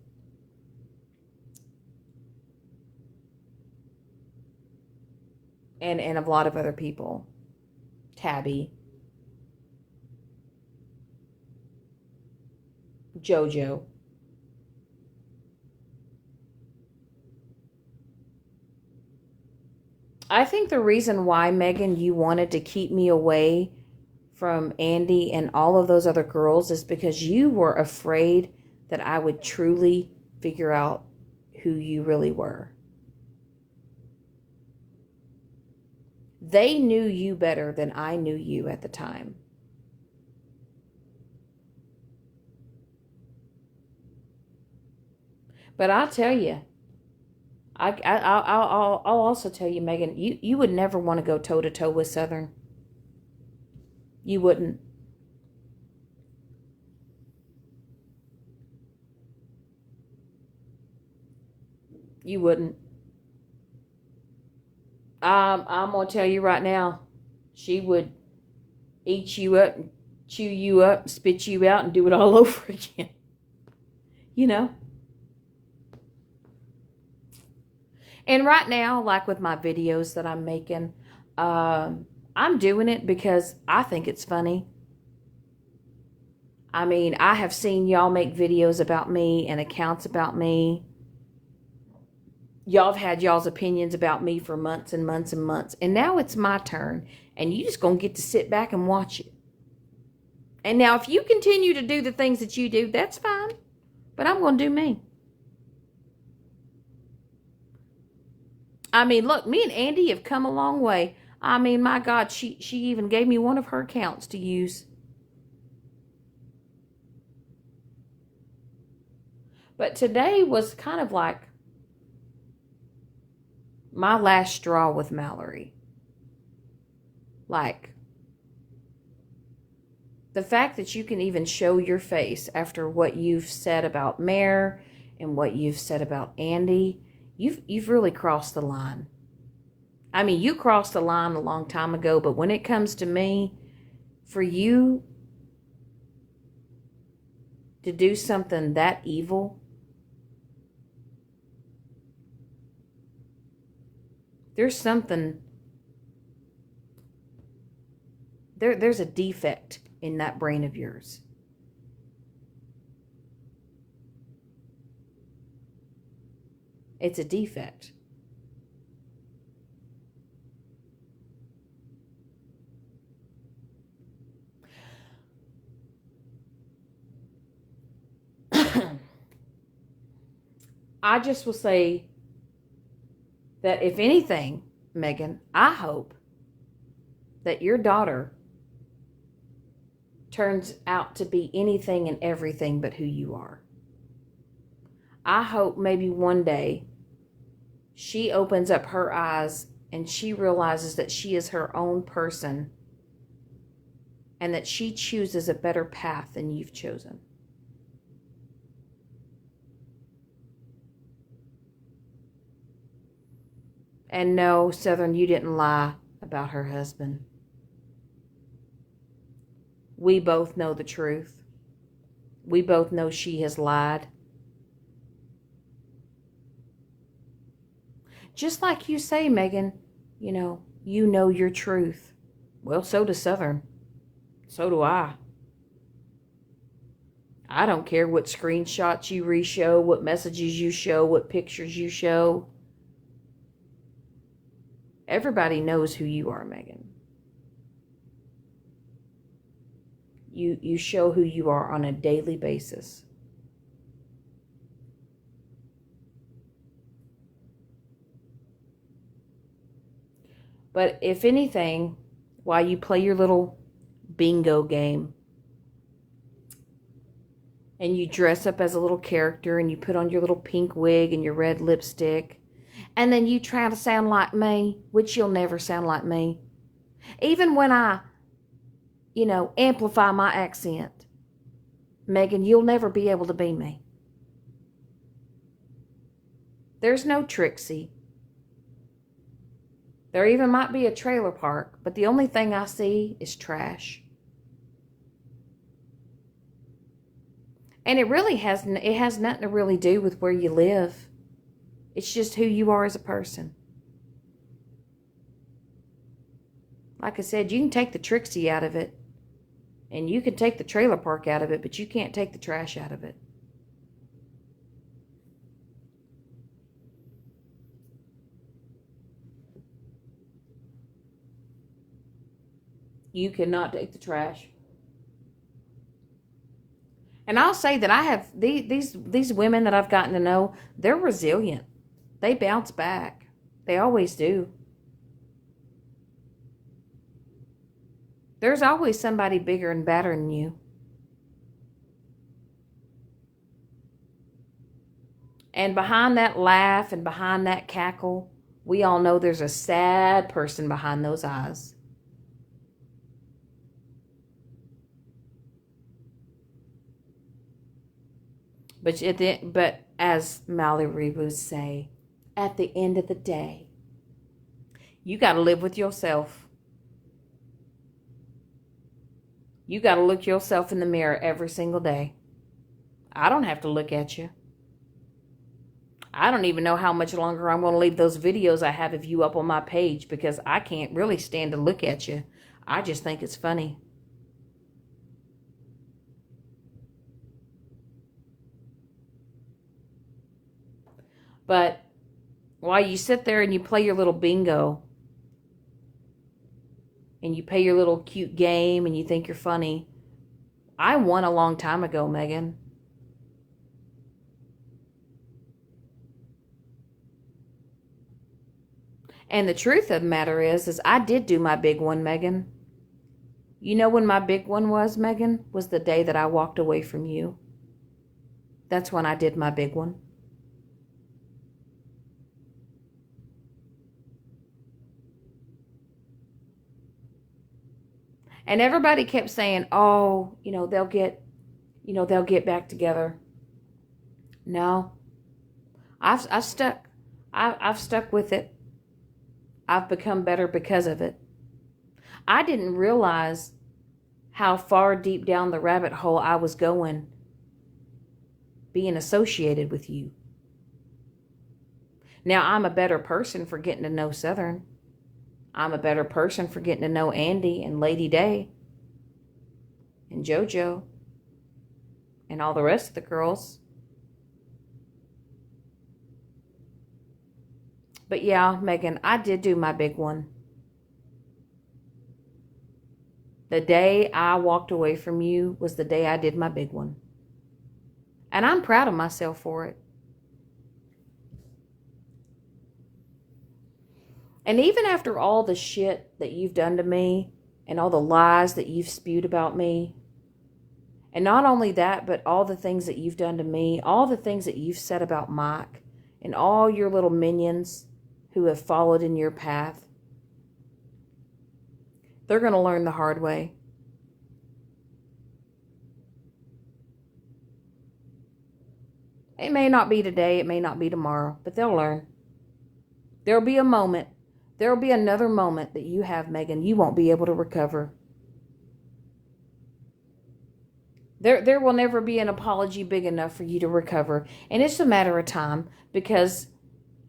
Speaker 1: and a lot of other people, Tabby, JoJo. I think the reason why, Megan, you wanted to keep me away from Andy and all of those other girls is because you were afraid that I would truly figure out who you really were. They knew you better than I knew you at the time. But I'll tell you, I'll also tell you, Megan, you would never want to go toe to toe with Southern. You wouldn't. You wouldn't. I'm gonna tell you right now, she would eat you up, chew you up, spit you out, and do it all over again. You know. And right now, like with my videos that I'm making, I'm doing it because I think it's funny. I mean, I have seen y'all make videos about me and accounts about me. Y'all have had y'all's opinions about me for months and months and months. And now it's my turn. And you just going to get to sit back and watch it. And now if you continue to do the things that you do, that's fine. But I'm going to do me. I mean, look, me and Andy have come a long way. I mean, my God, she even gave me one of her accounts to use. But today was kind of like my last straw with Mallory. Like, The fact that you can even show your face after what you've said about Mare and what you've said about Andy, you've really crossed the line. I mean, you crossed the line a long time ago, but when it comes to me, for you to do something that evil, there's something, there's a defect in that brain of yours. It's a defect. I just will say that if anything, Megan, I hope that your daughter turns out to be anything and everything but who you are. I hope maybe one day she opens up her eyes and she realizes that she is her own person and that she chooses a better path than you've chosen. And no, Southern, you didn't lie about her husband. We both know the truth. We both know she has lied. Just like you say, Megan, you know your truth. Well, so does Southern. So do I. I don't care what screenshots you re-show, what messages you show, what pictures you show. Everybody knows who you are, Megan. You show who you are on a daily basis. But if anything, while you play your little bingo game and you dress up as a little character and you put on your little pink wig and your red lipstick, and then you try to sound like me, which you'll never sound like me. Even when I, amplify my accent, Megan, you'll never be able to be me. There's no Trixie. There even might be a trailer park, but the only thing I see is trash. And it has nothing to really do with where you live. It's just who you are as a person. Like I said, you can take the Trixie out of it, and you can take the trailer park out of it, but you can't take the trash out of it. You cannot take the trash. And I'll say that I have these women that I've gotten to know, they're resilient. They bounce back. They always do. There's always somebody bigger and badder than you. And behind that laugh and behind that cackle, we all know there's a sad person behind those eyes. But as Mallory would say, at the end of the day, you got to live with yourself. You got to look yourself in the mirror every single day. I don't have to look at you. I don't even know how much longer I'm going to leave those videos I have of you up on my page, because I can't really stand to look at you. I just think it's funny. But while you sit there and you play your little bingo and you play your little cute game and you think you're funny, I won a long time ago, Megan. And the truth of the matter is I did do my big one, Megan. You know when my big one was, Megan? Was the day that I walked away from you. That's when I did my big one. And everybody kept saying, oh, they'll get back together. No, I've stuck. I've stuck with it. I've become better because of it. I didn't realize how far deep down the rabbit hole I was going being associated with you. Now, I'm a better person for getting to know Southern. I'm a better person for getting to know Andy and Lady Day and JoJo and all the rest of the girls. But yeah, Megan, I did do my big one. The day I walked away from you was the day I did my big one. And I'm proud of myself for it. And even after all the shit that you've done to me and all the lies that you've spewed about me, and not only that, but all the things that you've done to me, all the things that you've said about Mike and all your little minions who have followed in your path, they're going to learn the hard way. It may not be today, it may not be tomorrow, but they'll learn. There'll be a moment. There'll be another moment that you have, Megan, you won't be able to recover. There will never be an apology big enough for you to recover. And it's a matter of time because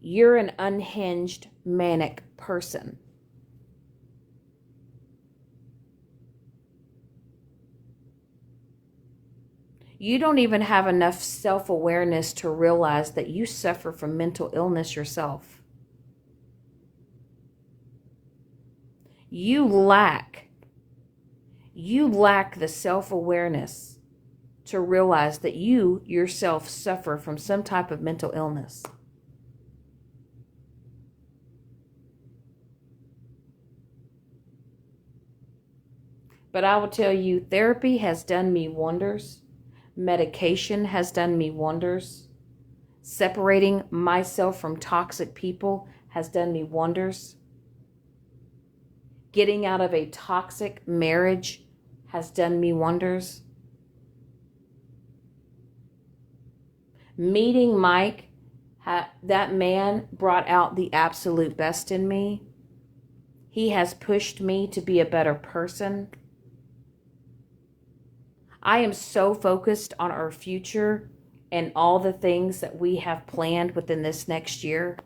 Speaker 1: you're an unhinged, manic person. You don't even have enough self-awareness to realize that you suffer from mental illness yourself. You lack the self-awareness to realize that you yourself suffer from some type of mental illness. But I will tell you, therapy has done me wonders. Medication has done me wonders. Separating myself from toxic people has done me wonders. Getting out of a toxic marriage has done me wonders. Meeting Mike, that man brought out the absolute best in me. He has pushed me to be a better person. I am so focused on our future and all the things that we have planned within this next year.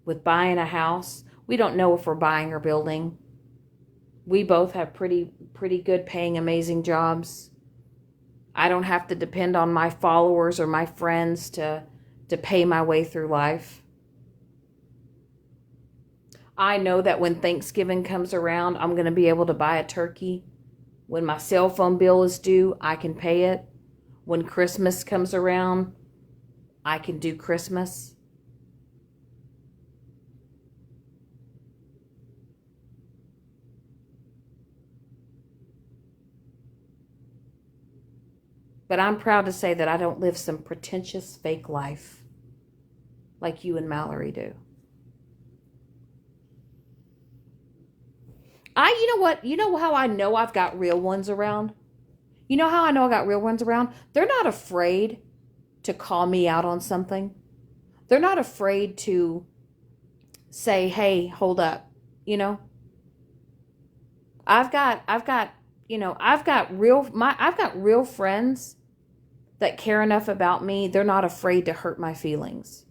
Speaker 1: With buying a house, we don't know if we're buying or building. We both have pretty good paying, amazing jobs. I don't have to depend on my followers or my friends to pay my way through life. I know that when Thanksgiving comes around, I'm going to be able to buy a turkey. When my cell phone bill is due, I can pay it. When Christmas comes around, I can do Christmas. But I'm proud to say that I don't live some pretentious fake life like you and Mallory do. You know what? You know how I know I've got real ones around? You know how I know I got real ones around? They're not afraid to call me out on something. They're not afraid to say, hey, hold up. You know? I've got real friends that care enough about me. They're not afraid to hurt my feelings.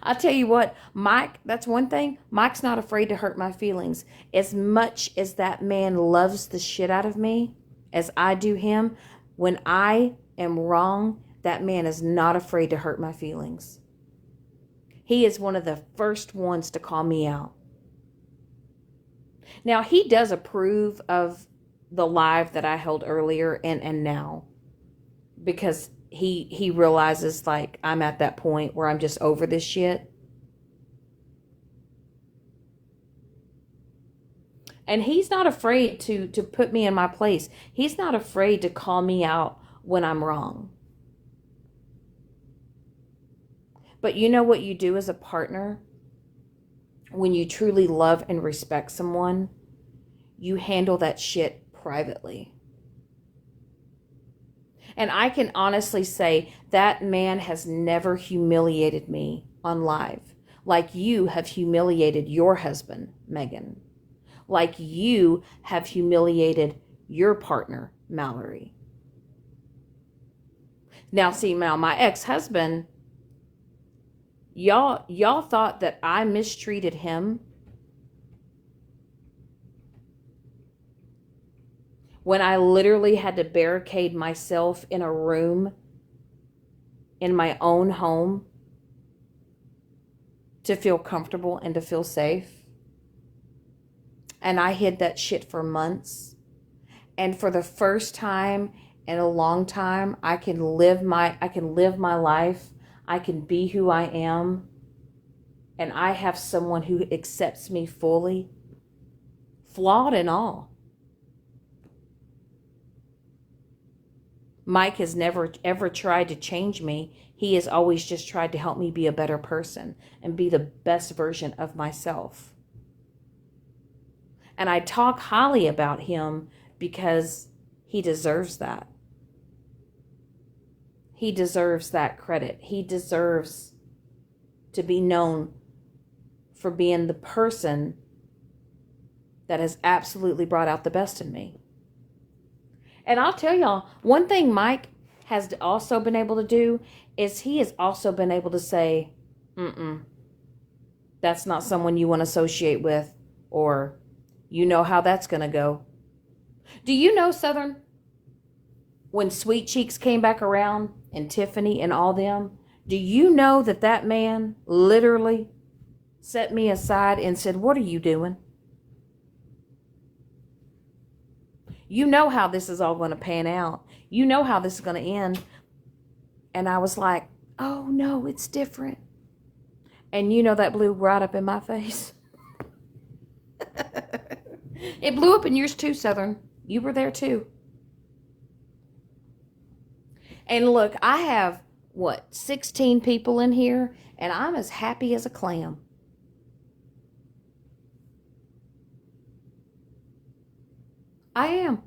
Speaker 1: I'll tell you what, Mike, that's one thing. Mike's not afraid to hurt my feelings. As much as that man loves the shit out of me, as I do him, when I am wrong, that man is not afraid to hurt my feelings. He is one of the first ones to call me out. Now, he does approve of the live that I held earlier and now, because he realizes, like, I'm at that point where I'm just over this shit. And he's not afraid to put me in my place. He's not afraid to call me out when I'm wrong. But you know what you do as a partner? when you truly love and respect someone, you handle that shit privately. And I can honestly say that man has never humiliated me on live like you have humiliated your husband, Megan. Like you have humiliated your partner, Mallory. Now, see, now my ex-husband, y'all thought that I mistreated him when I literally had to barricade myself in a room in my own home to feel comfortable and to feel safe. And I hid that shit for months. And for the first time in a long time, I can live my life. I can be who I am. And I have someone who accepts me fully, flawed and all. Mike has never ever tried to change me. He has always just tried to help me be a better person and be the best version of myself. And I talk highly about him because he deserves that. He deserves that credit. He deserves to be known for being the person that has absolutely brought out the best in me. And I'll tell y'all, one thing Mike has also been able to do is he has also been able to say, that's not someone you want to associate with, or you know how that's going to go. Do you know, Southern, when Sweet Cheeks came back around and Tiffany and all them, do you know that that man literally set me aside and said, what are you doing? You know how this is all going to pan out. You know how this is going to end. And I was like, oh no, it's different. And you know that blew right up in my face. It blew up in yours too, Southern. You were there too. And look, I have, 16 people in here, and I'm as happy as a clam. I am.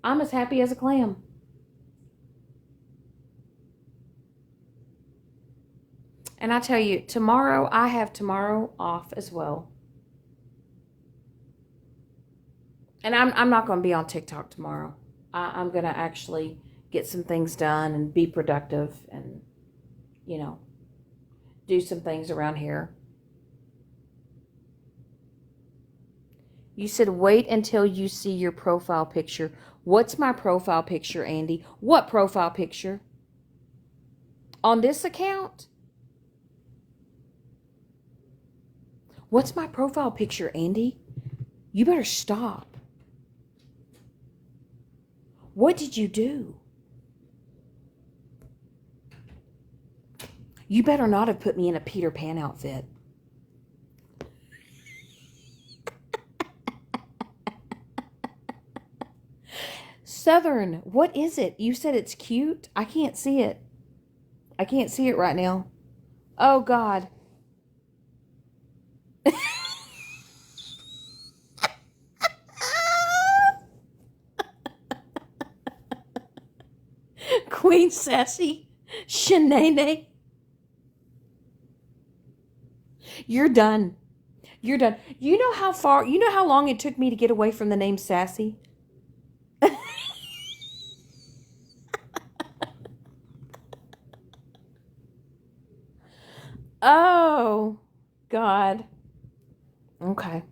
Speaker 1: I'm as happy as a clam. And I tell you, tomorrow, I have tomorrow off as well. And I'm not going to be on TikTok tomorrow. I'm going to actually get some things done and be productive and, do some things around here. You said wait until you see your profile picture. What's my profile picture, Andy? What profile picture? On this account? What's my profile picture, Andy? You better stop. What did you do? You better not have put me in a Peter Pan outfit. Southern, what is it? You said it's cute? I can't see it. I can't see it right now. Oh, God. Queen Sassy. Shannon. You're done. You're done. You know how long it took me to get away from the name Sassy? Oh, God. Okay.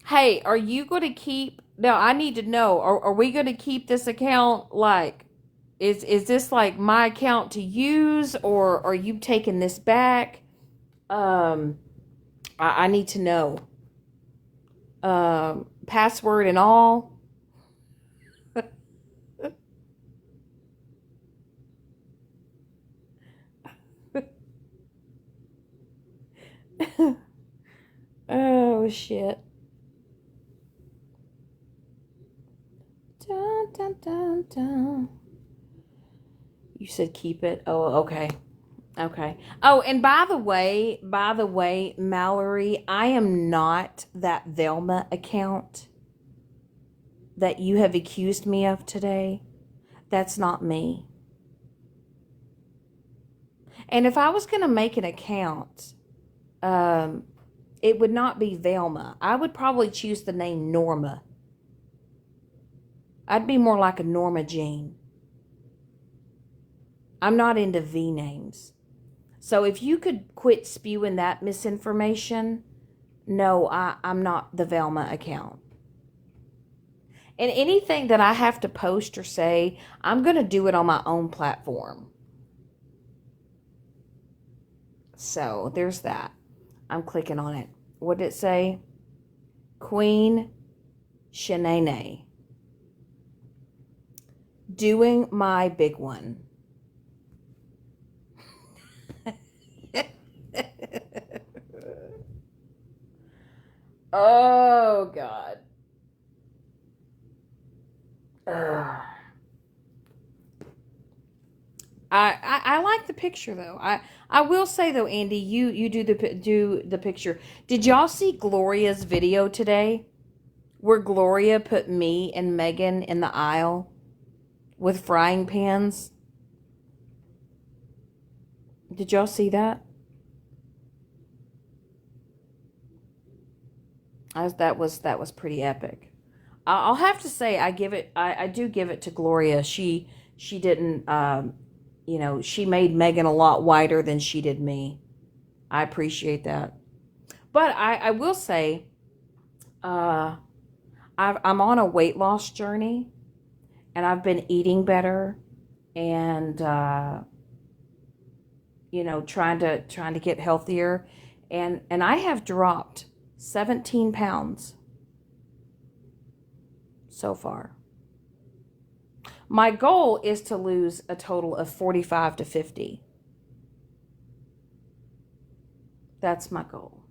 Speaker 1: Hey, are you going to keep... Now, I need to know, are we going to keep this account like... Is this like my account to use, or are you taking this back? I need to know. Password and all. Oh, shit. Dun, dun, dun, dun. You said keep it. Oh, okay. Okay. Oh, and by the way, Mallory, I am not that Velma account that you have accused me of today. That's not me. And if I was going to make an account, um, it would not be Velma. I would probably choose the name Norma. I'd be more like a Norma Jean. I'm not into V names. So if you could quit spewing that misinformation, no, I'm not the Velma account. And anything that I have to post or say, I'm going to do it on my own platform. So there's that. I'm clicking on it. What did it say? Queen Shannon. Doing my big one. Oh, God. Ugh. I like the picture though. I will say though, Andy, you do the picture. Did y'all see Gloria's video today, where Gloria put me and Megan in the aisle with frying pans? Did y'all see that? That was pretty epic. I'll have to say I do give it to Gloria. She didn't she made Megan a lot whiter than she did me. I appreciate that. But I will say, I'm on a weight loss journey, and I've been eating better, and trying to get healthier, and I have dropped 17 pounds so far. My goal is to lose a total of 45 to 50. That's my goal.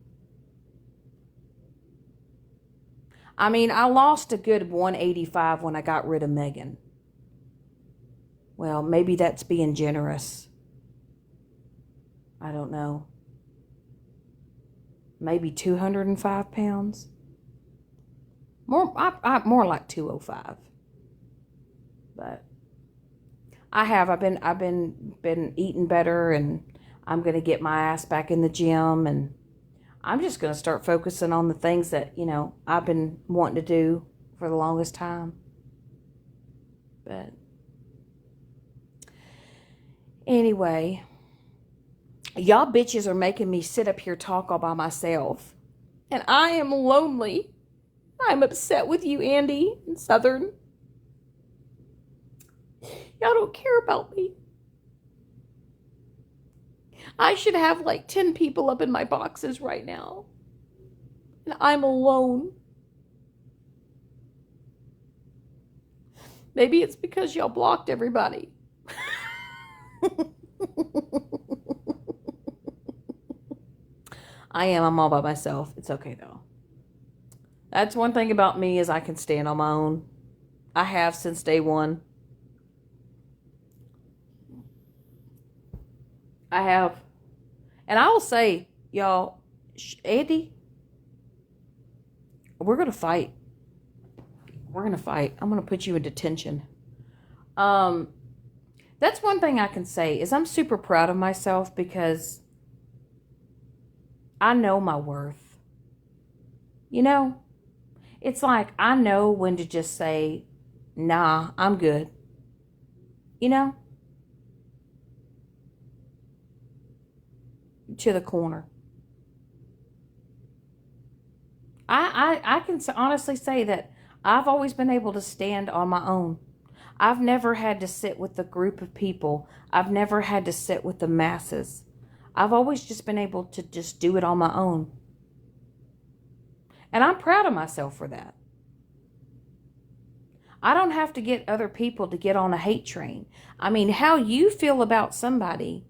Speaker 1: I mean, I lost a good 185 when I got rid of Megan. Well, maybe that's being generous. I don't know. Maybe 205 pounds. More like 205. But I've been eating better, and I'm going to get my ass back in the gym, and I'm just going to start focusing on the things that, I've been wanting to do for the longest time. But anyway, y'all bitches are making me sit up here talk all by myself. And I am lonely. I'm upset with you, Andy and Southern. Y'all don't care about me. I should have like 10 people up in my boxes right now. And I'm alone. Maybe it's because y'all blocked everybody. I'm all by myself. It's okay though. That's one thing about me, is I can stand on my own. I have since day one. I have. And I will say, y'all, Andy, we're going to fight. We're going to fight. I'm going to put you in detention. That's one thing I can say, is I'm super proud of myself, because I know my worth. It's like I know when to just say, nah, I'm good. To the corner. I can honestly say that I've always been able to stand on my own. I've never had to sit with a group of people. I've never had to sit with the masses. I've always just been able to just do it on my own. And I'm proud of myself for that. I don't have to get other people to get on a hate train. I mean, how you feel about somebody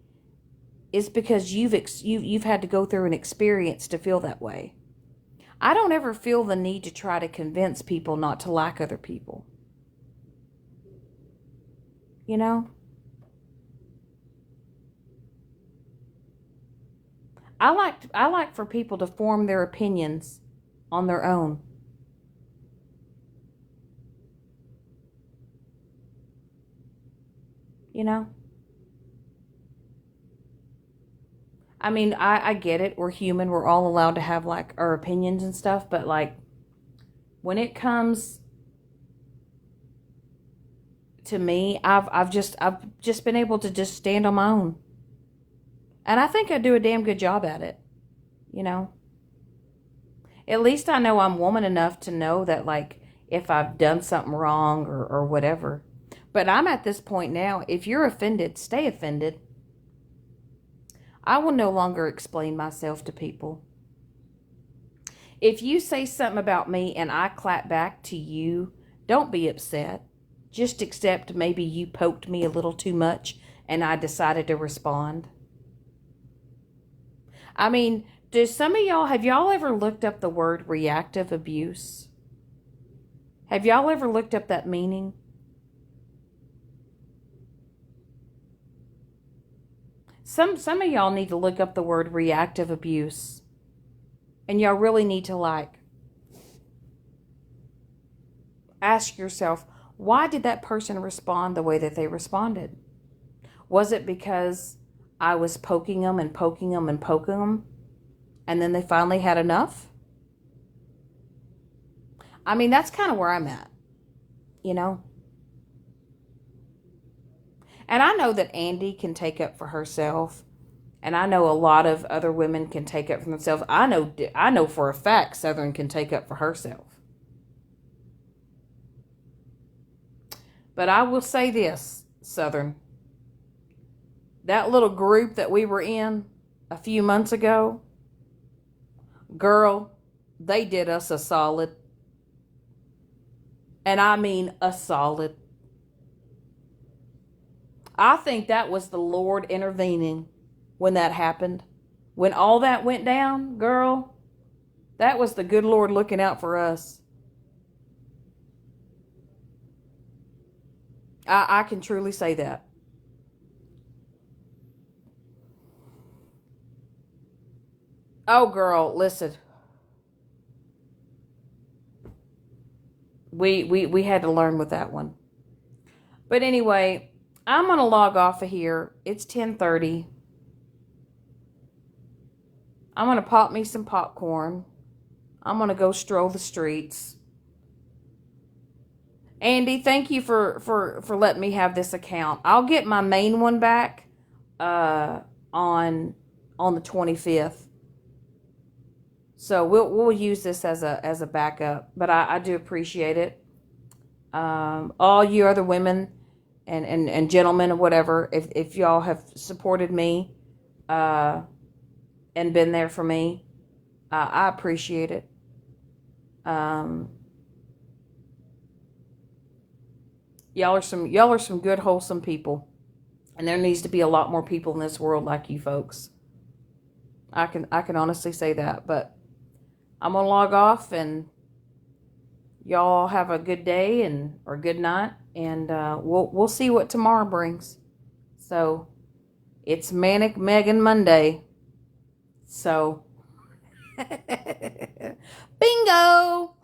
Speaker 1: is because you've had to go through an experience to feel that way. I don't ever feel the need to try to convince people not to like other people. I like for people to form their opinions on their own. You know? I mean, I get it. We're human. We're all allowed to have like our opinions and stuff, but like when it comes to me, I've just been able to just stand on my own. And I think I do a damn good job at it, you know? At least I know I'm woman enough to know that, like, if I've done something wrong or whatever. But I'm at this point now, if you're offended, stay offended. I will no longer explain myself to people. If you say something about me and I clap back to you, don't be upset. Just accept maybe you poked me a little too much and I decided to respond. I mean, have y'all ever looked up the word reactive abuse? Have y'all ever looked up that meaning? Some of y'all need to look up the word reactive abuse. And y'all really need to like ask yourself, why did that person respond the way that they responded? Was it because I was poking them and poking them and poking them, and then they finally had enough? I mean, that's kind of where I'm at, you know? And I know that Andy can take up for herself, and I know a lot of other women can take up for themselves. I know for a fact Southern can take up for herself. But I will say this, Southern. That little group that we were in a few months ago, girl, they did us a solid. And I mean a solid. I think that was the Lord intervening when that happened. When all that went down, girl, that was the good Lord looking out for us. I can truly say that. Oh, girl, listen. We had to learn with that one. But anyway, I'm going to log off of here. It's 10:30. I'm going to pop me some popcorn. I'm going to go stroll the streets. Andy, thank you for letting me have this account. I'll get my main one back on the 25th. So we'll use this as a backup, but I do appreciate it. All you other women and gentlemen or whatever, if y'all have supported me and been there for me, I appreciate it. Y'all are some good, wholesome people, and there needs to be a lot more people in this world like you folks. I can honestly say that, but I'm gonna log off, and y'all have a good day or good night, and we'll see what tomorrow brings. So it's Manic Megan Monday. So bingo.